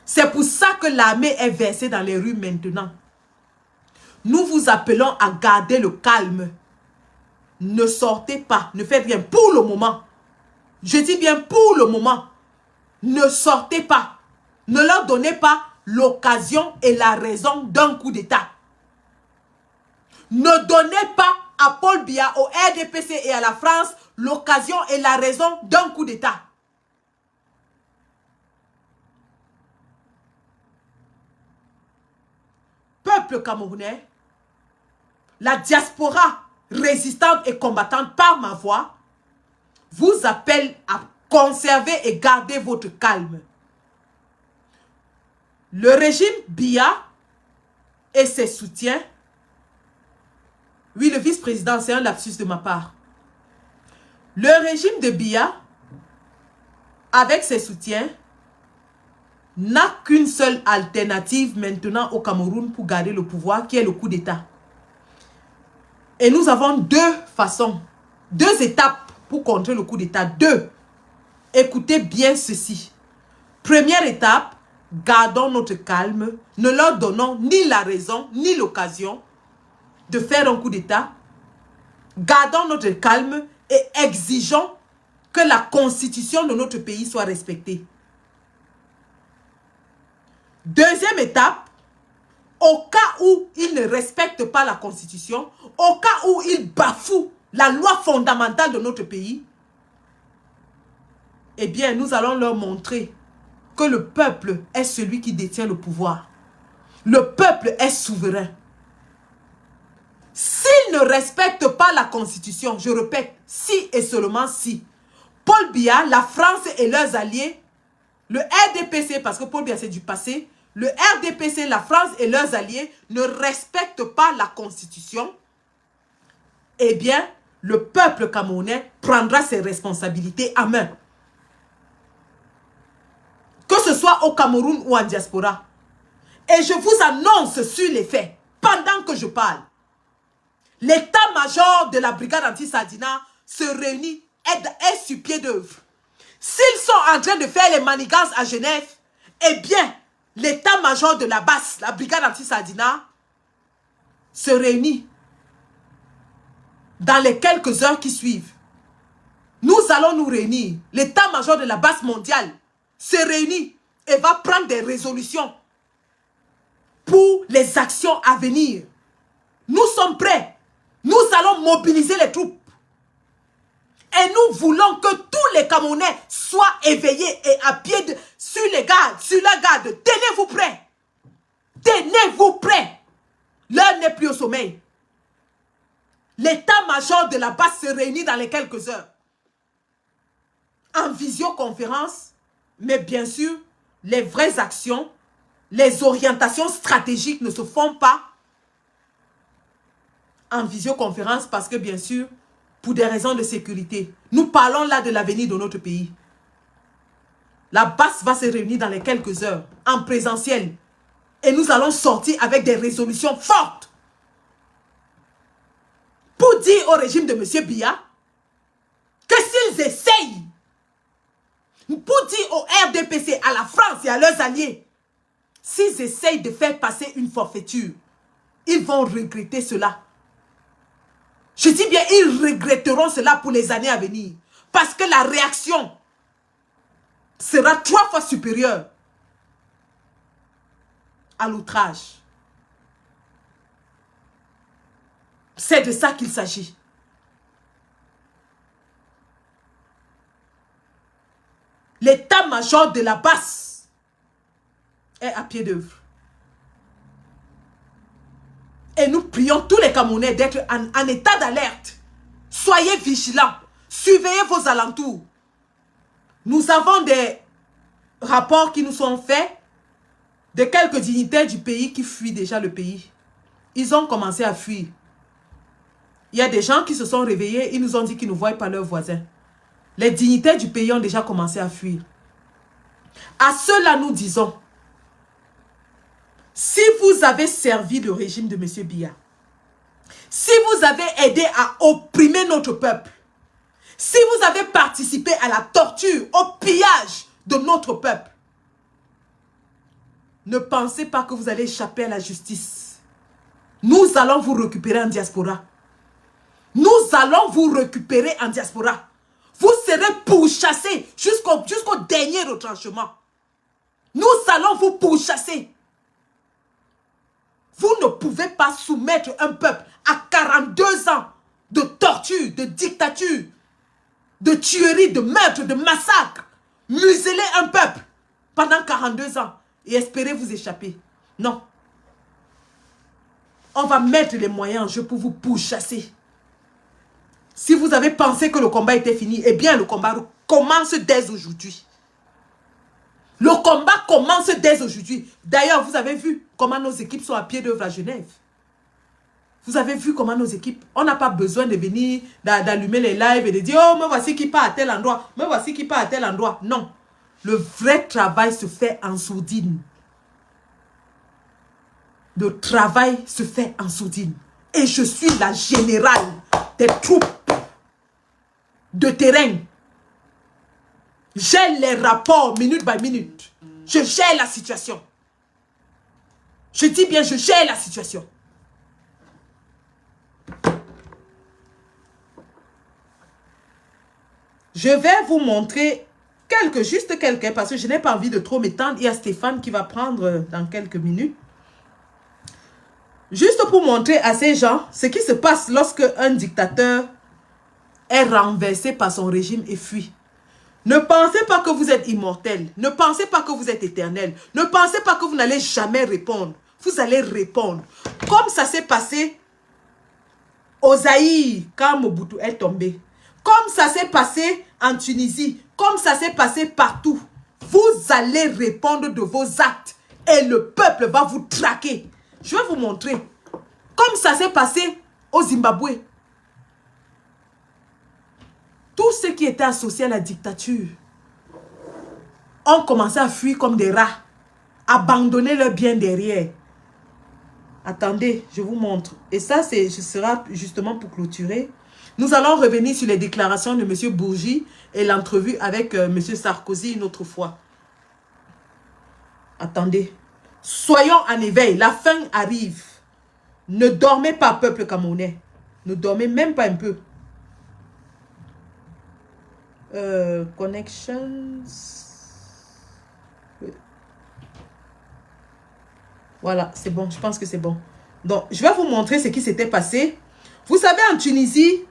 S1: C'est pour ça que l'armée est versée dans les rues maintenant. Nous vous appelons à garder le calme. Ne sortez pas, ne faites rien pour le moment. Je dis bien pour le moment. Ne sortez pas. Ne leur donnez pas l'occasion et la raison d'un coup d'État. Ne donnez pas à Paul Biya, au RDPC et à la France l'occasion et la raison d'un coup d'État. Peuple camerounais, la diaspora résistante et combattante par ma voix vous appelle à conserver et garder votre calme. Le régime Biya et ses soutiens, oui, le vice-président, c'est un lapsus de ma part. Le régime de Biya, avec ses soutiens, n'a qu'une seule alternative maintenant au Cameroun pour garder le pouvoir, qui est le coup d'État. Et nous avons deux façons, deux étapes pour contrer le coup d'État. Deux. Écoutez bien ceci. Première étape, gardons notre calme, ne leur donnons ni la raison, ni l'occasion de faire un coup d'État. Gardons notre calme et exigeons que la constitution de notre pays soit respectée. Deuxième étape, au cas où ils ne respectent pas la constitution, au cas où ils bafouent la loi fondamentale de notre pays, eh bien, nous allons leur montrer que le peuple est celui qui détient le pouvoir. Le peuple est souverain. S'ils ne respectent pas la constitution, je répète, si et seulement si, Paul Biya, la France et leurs alliés, le RDPC, parce que Paul Biya c'est du passé, le RDPC, la France et leurs alliés ne respectent pas la constitution, eh bien, le peuple camerounais prendra ses responsabilités à main. Que ce soit au Cameroun ou en diaspora. Et je vous annonce sur les faits, pendant que je parle, l'état-major de la brigade anti-Sardina se réunit, est sur pied d'œuvre. S'ils sont en train de faire les manigances à Genève, eh bien, l'état-major de la BAS, la brigade anti-Sardina, se réunit dans les quelques heures qui suivent. Nous allons nous réunir. L'état-major de la BAS mondiale se réunit et va prendre des résolutions pour les actions à venir. Nous sommes prêts. Nous allons mobiliser les troupes. Et nous voulons que tous les Camerounais soient éveillés et à pied sur les gardes, sur la garde. Tenez-vous prêts. Tenez-vous prêts. L'heure n'est plus au sommeil. L'état-major de la base se réunit dans les quelques heures. En visioconférence, mais bien sûr, les vraies actions, les orientations stratégiques ne se font pas en visioconférence parce que bien sûr, pour des raisons de sécurité, nous parlons là de l'avenir de notre pays. La base va se réunir dans les quelques heures, en présentiel. Et nous allons sortir avec des résolutions fortes. Pour dire au régime de M. Biya que s'ils essayent, pour dire au RDPC, à la France et à leurs alliés, s'ils essayent de faire passer une forfaiture, ils vont regretter cela. Je dis bien, ils regretteront cela pour les années à venir. Parce que la réaction sera 3 fois supérieure à l'outrage. C'est de ça qu'il s'agit. L'état-major de la base est à pied d'œuvre. Et nous prions tous les Camerounais d'être en état d'alerte. Soyez vigilants. Surveillez vos alentours. Nous avons des rapports qui nous sont faits de quelques dignitaires du pays qui fuient déjà le pays. Ils ont commencé à fuir. Il y a des gens qui se sont réveillés, ils nous ont dit qu'ils ne voient pas leurs voisins. Les dignitaires du pays ont déjà commencé à fuir. À ceux-là, nous disons, si vous avez servi le régime de M. Biya, si vous avez aidé à opprimer notre peuple, si vous avez participé à la torture, au pillage de notre peuple, ne pensez pas que vous allez échapper à la justice. Nous allons vous récupérer en diaspora. Nous allons vous récupérer en diaspora. Vous serez pourchassés jusqu'au dernier retranchement. Nous allons vous pourchasser. Vous ne pouvez pas soumettre un peuple à 42 ans de torture, de dictature, de tuerie, de meurtre, de massacre. Museler un peuple pendant 42 ans et espérer vous échapper. Non. On va mettre les moyens en jeu pour vous pourchasser. Si vous avez pensé que le combat était fini, eh bien le combat commence dès aujourd'hui. Le combat commence dès aujourd'hui. D'ailleurs, vous avez vu comment nos équipes sont à pied d'œuvre à Genève. Vous avez vu comment nos équipes, on n'a pas besoin de venir, d'allumer les lives et de dire, oh, me voici qui part à tel endroit, me voici qui part à tel endroit. Non. Le vrai travail se fait en sourdine. Le travail se fait en sourdine. Et je suis la générale des troupes de terrain. J'ai les rapports minute by minute. Je gère la situation. Je dis bien, je gère la situation. Je vais vous montrer juste quelques, parce que je n'ai pas envie de trop m'étendre. Il y a Stéphane qui va prendre dans quelques minutes. Juste pour montrer à ces gens ce qui se passe lorsque un dictateur est renversé par son régime et fuit. Ne pensez pas que vous êtes immortel. Ne pensez pas que vous êtes éternel. Ne pensez pas que vous n'allez jamais répondre. Vous allez répondre. Comme ça s'est passé au Zaïre quand Mobutu est tombé. Comme ça s'est passé en Tunisie. Comme ça s'est passé partout. Vous allez répondre de vos actes. Et le peuple va vous traquer. Je vais vous montrer. Comme ça s'est passé au Zimbabwe. Tous ceux qui étaient associés à la dictature ont commencé à fuir comme des rats. Abandonner leur bien derrière. Attendez, je vous montre. Et ça, ce sera justement pour clôturer. Nous allons revenir sur les déclarations de M. Bourgi et l'entrevue avec M. Sarkozy une autre fois. Attendez. Soyons en éveil. La fin arrive. Ne dormez pas, peuple camerounais. Ne dormez même pas un peu. Connections. Voilà, c'est bon. Je pense que c'est bon. Donc, je vais vous montrer ce qui s'était passé. Vous savez, en Tunisie,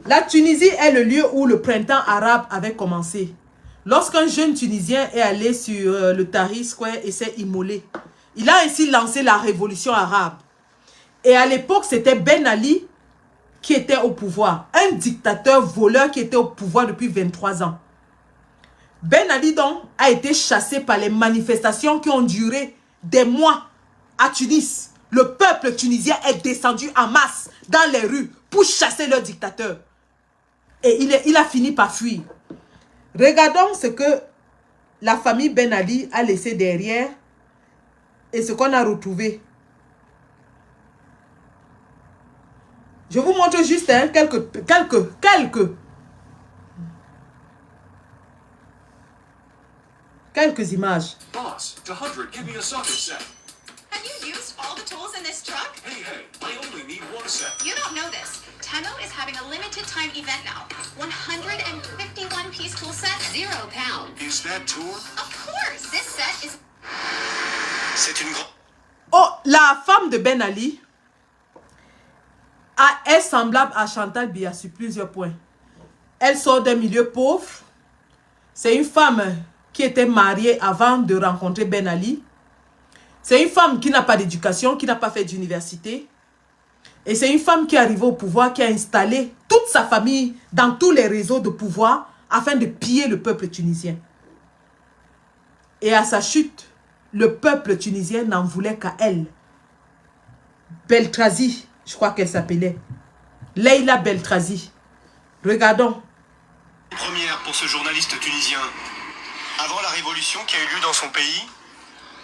S1: la Tunisie est le lieu où le printemps arabe avait commencé. Lorsqu'un jeune Tunisien est allé sur le Tahrir Square et s'est immolé, il a ainsi lancé la révolution arabe. Et à l'époque, c'était Ben Ali qui était au pouvoir. Un dictateur voleur qui était au pouvoir depuis 23 ans. Ben Ali, donc, a été chassé par les manifestations qui ont duré des mois à Tunis. Le peuple tunisien est descendu en masse dans les rues pour chasser leur dictateur. Et il a fini par fuir. Regardons ce que la famille Ben Ali a laissé derrière et ce qu'on a retrouvé. Je vous montre juste quelques images.
S2: Boss, to 100, give me a socket set.
S3: Have you used all the tools in this truck?
S2: Hey, I only need one set.
S3: You don't know this. Tenno is having a limited time event now. 151 piece tool set, £0.
S2: Is that tool?
S3: Of course, this set is...
S2: C'est une grande...
S1: Oh, la femme de Ben Ali est semblable à Chantal Biya sur plusieurs points. Elle sort d'un milieu pauvre. C'est une femme qui était mariée avant de rencontrer Ben Ali. C'est une femme qui n'a pas d'éducation, qui n'a pas fait d'université. Et c'est une femme qui est arrivée au pouvoir, qui a installé toute sa famille dans tous les réseaux de pouvoir afin de piller le peuple tunisien. Et à sa chute, le peuple tunisien n'en voulait qu'à elle. Beltrazi, je crois qu'elle s'appelait. Leila Beltrazi. Regardons.
S2: Première pour ce journaliste tunisien. Avant la révolution qui a eu lieu dans son pays,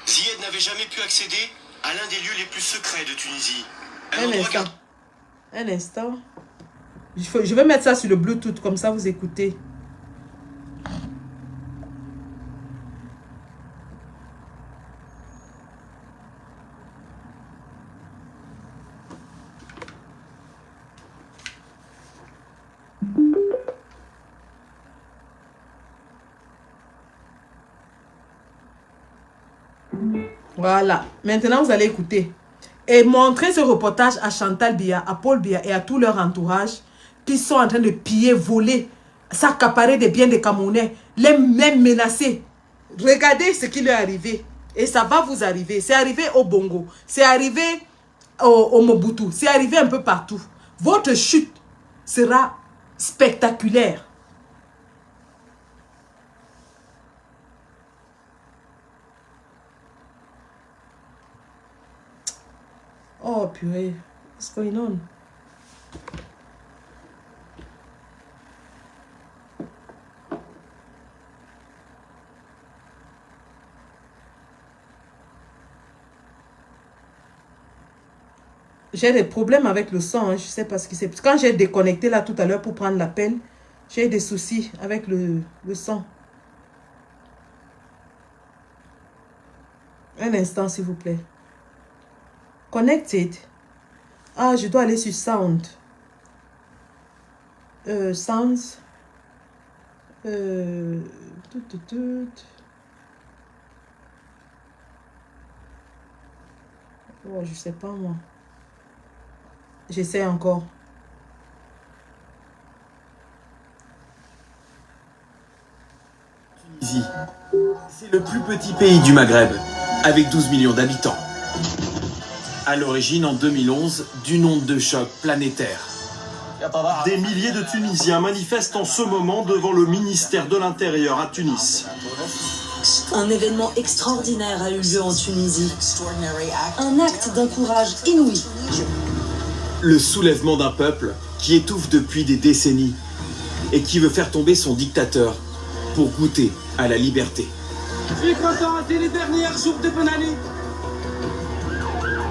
S2: Zied n'avait jamais pu accéder à l'un des lieux les plus secrets de Tunisie.
S1: Un instant. Je vais mettre ça sur le Bluetooth, comme ça vous écoutez. Voilà. Maintenant, vous allez écouter. Et montrer ce reportage à Chantal Biya, à Paul Biya et à tout leur entourage qui sont en train de piller, voler, s'accaparer des biens des Camerounais, les même menacer. Regardez ce qui leur est arrivé. Et ça va vous arriver. C'est arrivé au Bongo. C'est arrivé au Mobutu. C'est arrivé un peu partout. Votre chute sera spectaculaire. Oh purée. What's going on? J'ai des problèmes avec le son, hein. Je sais pas ce qui c'est. Quand j'ai déconnecté là tout à l'heure pour prendre l'appel, j'ai des soucis avec le son. Un instant, s'il vous plaît. Connected. Ah, je dois aller sur Sound. Sounds. Oh, je sais pas moi. J'essaie encore.
S4: Tunisie, c'est le plus petit pays du Maghreb, avec 12 millions d'habitants. À l'origine, en 2011, d'une onde de choc planétaire.
S5: Des milliers de Tunisiens manifestent en ce moment devant le ministère de l'Intérieur à Tunis.
S6: Un événement extraordinaire a eu lieu en Tunisie. Un acte d'un courage inouï.
S4: Le soulèvement d'un peuple qui étouffe depuis des décennies et qui veut faire tomber son dictateur pour goûter à la liberté.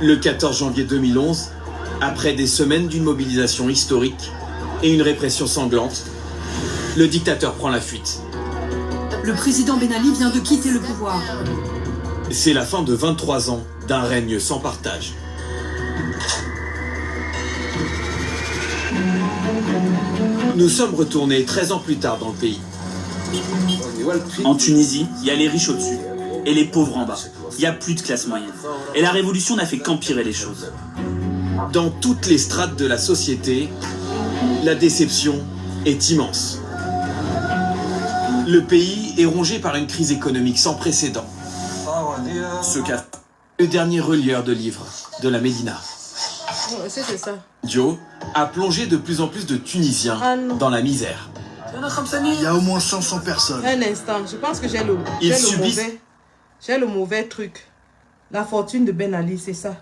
S4: Le 14 janvier 2011, après des semaines d'une mobilisation historique et une répression sanglante, le dictateur prend la fuite.
S6: Le président Ben Ali vient de quitter le pouvoir.
S4: C'est la fin de 23 ans d'un règne sans partage. Nous sommes retournés 13 ans plus tard dans le pays.
S7: En Tunisie, il y a les riches au-dessus et les pauvres en bas. Il n'y a plus de classe moyenne. Et la révolution n'a fait qu'empirer les choses.
S4: Dans toutes les strates de la société, la déception est immense. Le pays est rongé par une crise économique sans précédent. Ce qu'a le dernier relieur de livres de la Médina.
S1: C'est ça.
S4: Joe a plongé de plus en plus de Tunisiens dans la misère.
S8: Il y a au moins 500 personnes.
S1: Un instant, je pense que j'ai le mauvais truc. La fortune de Ben Ali, c'est ça.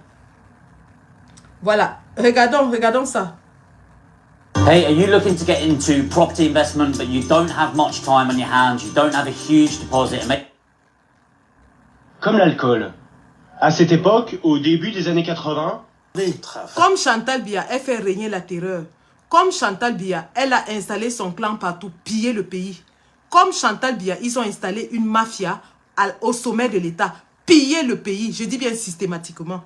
S1: Voilà, regardons ça.
S9: Hey, are you looking to get into property investment but you don't have much time on your hands, you don't have a huge deposit and make...
S2: Comme l'alcool. À cette époque, au début des années 80,
S1: Comme Chantal Biya, elle fait régner la terreur. Comme Chantal Biya, elle a installé son clan partout, piller le pays. Comme Chantal Biya, ils ont installé une mafia au sommet de l'État, piller le pays, je dis bien systématiquement.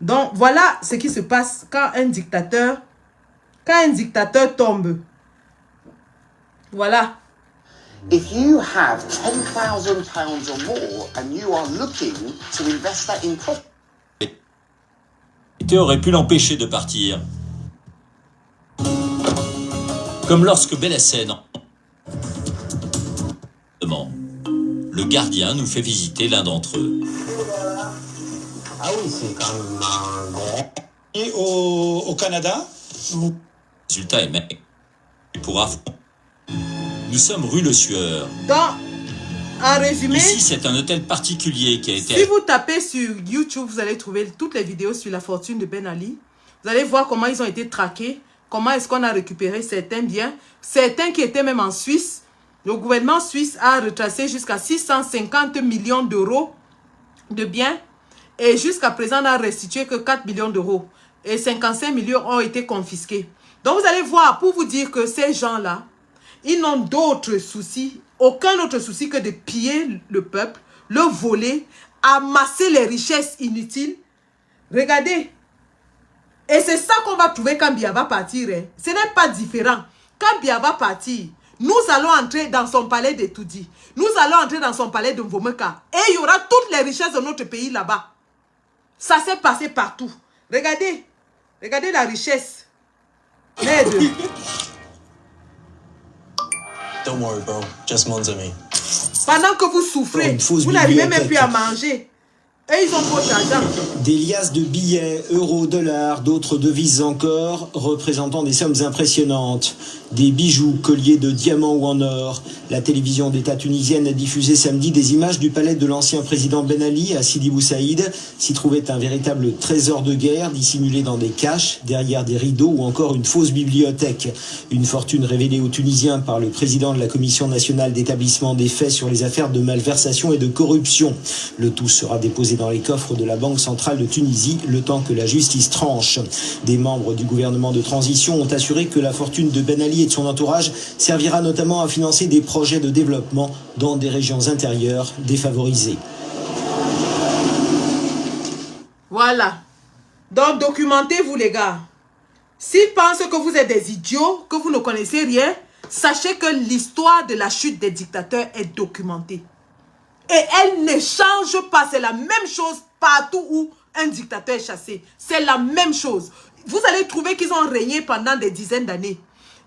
S1: Donc, voilà ce qui se passe quand un dictateur tombe. Voilà.
S10: If you have £10,000 or more and you are looking to invest that in property,
S11: aurait pu l'empêcher de partir. Comme lorsque Belhassen, le gardien nous fait visiter l'un d'entre eux.
S10: ah oui, c'est quand même
S11: Et au Canada, le résultat est mec. Pour affront. Nous sommes rue Le Sueur.
S1: Donc, en résumé,
S11: ici c'est un hôtel particulier qui a été...
S1: Si vous tapez sur YouTube, vous allez trouver toutes les vidéos sur la fortune de Ben Ali. Vous allez voir comment ils ont été traqués, comment est-ce qu'on a récupéré certains biens, certains qui étaient même en Suisse. Le gouvernement suisse a retracé jusqu'à 650 millions d'euros de biens et jusqu'à présent n'a restitué que 4 millions d'euros. Et 55 millions ont été confisqués. Donc vous allez voir, pour vous dire que ces gens-là, ils n'ont d'autres soucis, aucun autre souci que de piller le peuple, le voler, amasser les richesses inutiles. Regardez. Et c'est ça qu'on va trouver quand Biya va partir. Hein. Ce n'est pas différent. Quand Biya va partir, Nous allons entrer dans son palais de Toudi. Nous allons entrer dans son palais de Mvomeka. Et il y aura toutes les richesses de notre pays là-bas. Ça s'est passé partout. Regardez. Regardez la richesse. Merde.
S12: Don't worry, bro. Just Monzami.
S1: Pendant que vous souffrez, vous n'arrivez même plus à manger. Et ils ont votre argent.
S13: Des liasses de billets, euros, dollars, d'autres devises encore, représentant des sommes impressionnantes. Des bijoux, colliers de diamants ou en or. La télévision d'État tunisienne a diffusé samedi des images du palais de l'ancien président Ben Ali à Sidi Bou Saïd. S'y trouvait un véritable trésor de guerre dissimulé dans des caches, derrière des rideaux ou encore une fausse bibliothèque. Une fortune révélée aux Tunisiens par le président de la Commission nationale d'établissement des faits sur les affaires de malversation et de corruption. Le tout sera déposé dans les coffres de la Banque centrale de Tunisie, le temps que la justice tranche. Des membres du gouvernement de transition ont assuré que la fortune de Ben Ali et de son entourage servira notamment à financer des projets de développement dans des régions intérieures défavorisées.
S1: Voilà. Donc, documentez-vous, les gars. S'ils pensent que vous êtes des idiots, que vous ne connaissez rien, sachez que l'histoire de la chute des dictateurs est documentée. Et elle ne change pas. C'est la même chose partout où un dictateur est chassé. C'est la même chose. Vous allez trouver qu'ils ont régné pendant des dizaines d'années.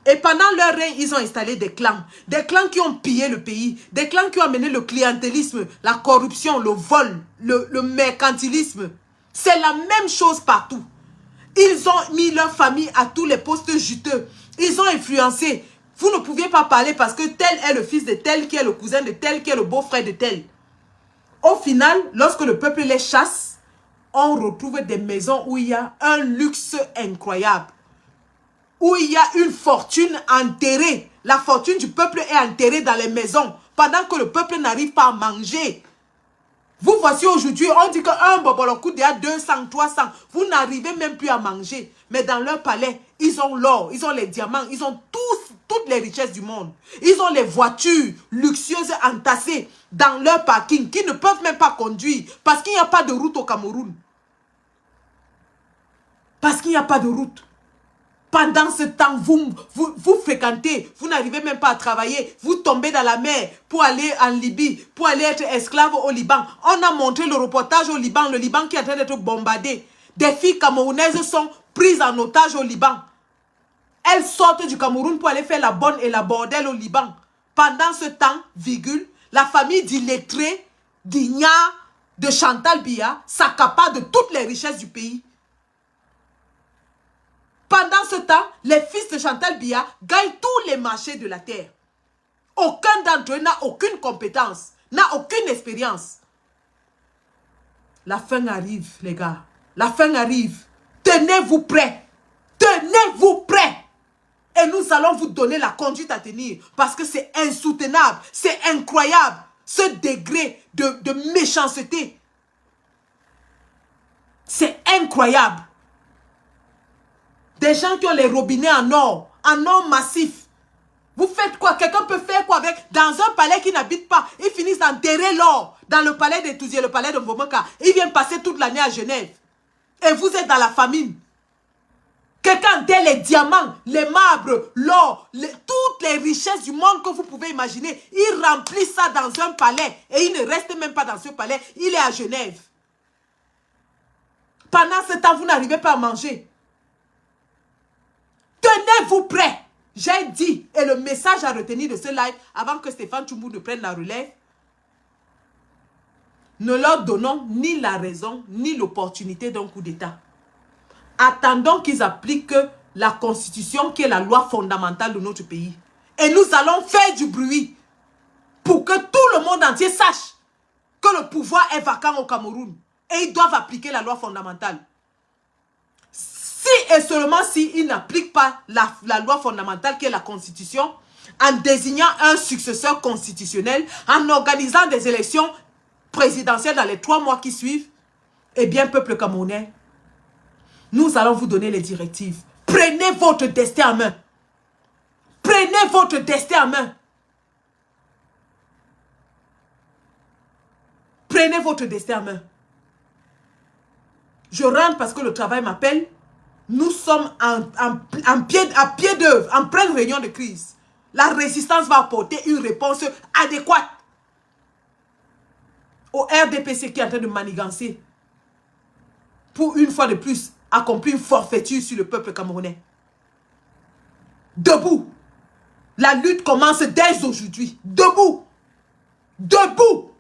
S1: Et pendant leur règne, ils ont installé des clans. Des clans qui ont pillé le pays. Des clans qui ont amené le clientélisme, la corruption, le vol, le mercantilisme. C'est la même chose partout. Ils ont mis leur famille à tous les postes juteux. Ils ont influencé. Vous ne pouviez pas parler parce que tel est le fils de tel, qui est le cousin de tel, qui est le beau-frère de tel. Au final, lorsque le peuple les chasse, on retrouve des maisons où il y a un luxe incroyable. Où il y a une fortune enterrée. La fortune du peuple est enterrée dans les maisons. Pendant que le peuple n'arrive pas à manger. Vous voici aujourd'hui, on dit qu'un bobolo coûte déjà 200, 300. Vous n'arrivez même plus à manger. Mais dans leur palais, ils ont l'or, ils ont les diamants, ils ont toutes les richesses du monde. Ils ont les voitures luxueuses entassées dans leur parking qui ne peuvent même pas conduire parce qu'il n'y a pas de route au Cameroun. Parce qu'il n'y a pas de route. Pendant ce temps, vous fréquentez, vous n'arrivez même pas à travailler, vous tombez dans la mer pour aller en Libye, pour aller être esclave au Liban. On a montré le reportage au Liban, le Liban qui est en train d'être bombardé. Des filles camerounaises sont prises en otage au Liban. Elles sortent du Cameroun pour aller faire la bonne et la bordelle au Liban. Pendant ce temps, virgule, la famille d'illettrés, d'Ignard, de Chantal Biya s'accapare de toutes les richesses du pays. Pendant ce temps, les fils de Chantal Biya gagnent tous les marchés de la terre. Aucun d'entre eux n'a aucune compétence, n'a aucune expérience. La fin arrive, les gars. La fin arrive. Tenez-vous prêts. Tenez-vous prêts. Et nous allons vous donner la conduite à tenir. Parce que c'est insoutenable. C'est incroyable. Ce degré de méchanceté. C'est incroyable. Des gens qui ont les robinets en or massif. Vous faites quoi? Quelqu'un peut faire quoi avec? Dans un palais qui n'habite pas, ils finissent d'enterrer l'or dans le palais de Touzier, le palais de Mvomeka. Ils viennent passer toute l'année à Genève. Et vous êtes dans la famine. Quelqu'un enterre les diamants, les marbres, l'or, toutes les richesses du monde que vous pouvez imaginer. Il remplit ça dans un palais. Et il ne reste même pas dans ce palais. Il est à Genève. Pendant ce temps, vous n'arrivez pas à manger. Tenez-vous prêts. J'ai dit, et le message à retenir de ce live, avant que Stéphane Tchoumou ne prenne la relève, ne leur donnons ni la raison, ni l'opportunité d'un coup d'État. Attendons qu'ils appliquent la Constitution, qui est la loi fondamentale de notre pays. Et nous allons faire du bruit pour que tout le monde entier sache que le pouvoir est vacant au Cameroun. Et ils doivent appliquer la loi fondamentale. Si et seulement si ils n'appliquent pas la loi fondamentale qui est la Constitution, en désignant un successeur constitutionnel, en organisant des élections présidentielles dans les 3 mois qui suivent, eh bien, peuple camerounais, nous allons vous donner les directives. Prenez votre destin en main. Prenez votre destin en main. Prenez votre destin en main. Je rentre parce que le travail m'appelle. Nous sommes à pied d'œuvre, en pleine réunion de crise. la résistance va apporter une réponse adéquate au RDPC qui est en train de manigancer pour une fois de plus accomplir une forfaiture sur le peuple camerounais. Debout. La lutte commence dès aujourd'hui. Debout. Debout.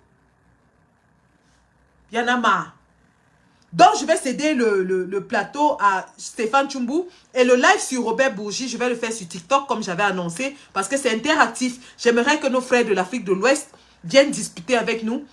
S1: Il y en a marre. Donc, je vais céder le plateau à Stéphane Tchoumbou. Et le live sur Robert Bourgi, je vais le faire sur TikTok comme j'avais annoncé. Parce que c'est interactif. J'aimerais que nos frères de l'Afrique de l'Ouest viennent discuter avec nous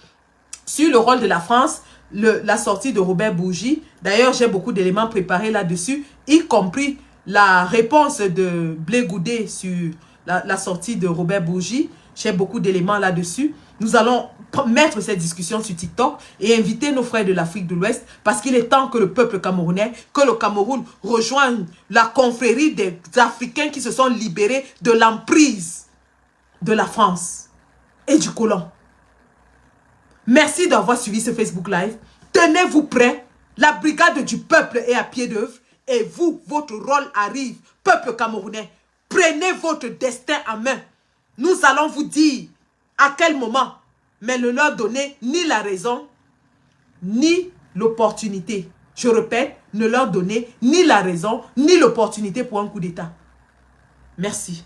S1: sur le rôle de la France, la sortie de Robert Bourgi. D'ailleurs, j'ai beaucoup d'éléments préparés là-dessus, y compris la réponse de Blé Goudé sur la sortie de Robert Bourgi. J'ai beaucoup d'éléments là-dessus. Nous allons mettre cette discussion sur TikTok et inviter nos frères de l'Afrique de l'Ouest parce qu'il est temps que le peuple camerounais, que le Cameroun rejoigne la confrérie des Africains qui se sont libérés de l'emprise de la France et du colon. Merci d'avoir suivi ce Facebook Live. Tenez-vous prêts. La brigade du peuple est à pied d'œuvre. Et vous, votre rôle arrive. Peuple camerounais, prenez votre destin en main. Nous allons vous dire à quel moment. Mais ne leur donner ni la raison, ni l'opportunité. Je répète, ne leur donner ni la raison, ni l'opportunité pour un coup d'État. Merci.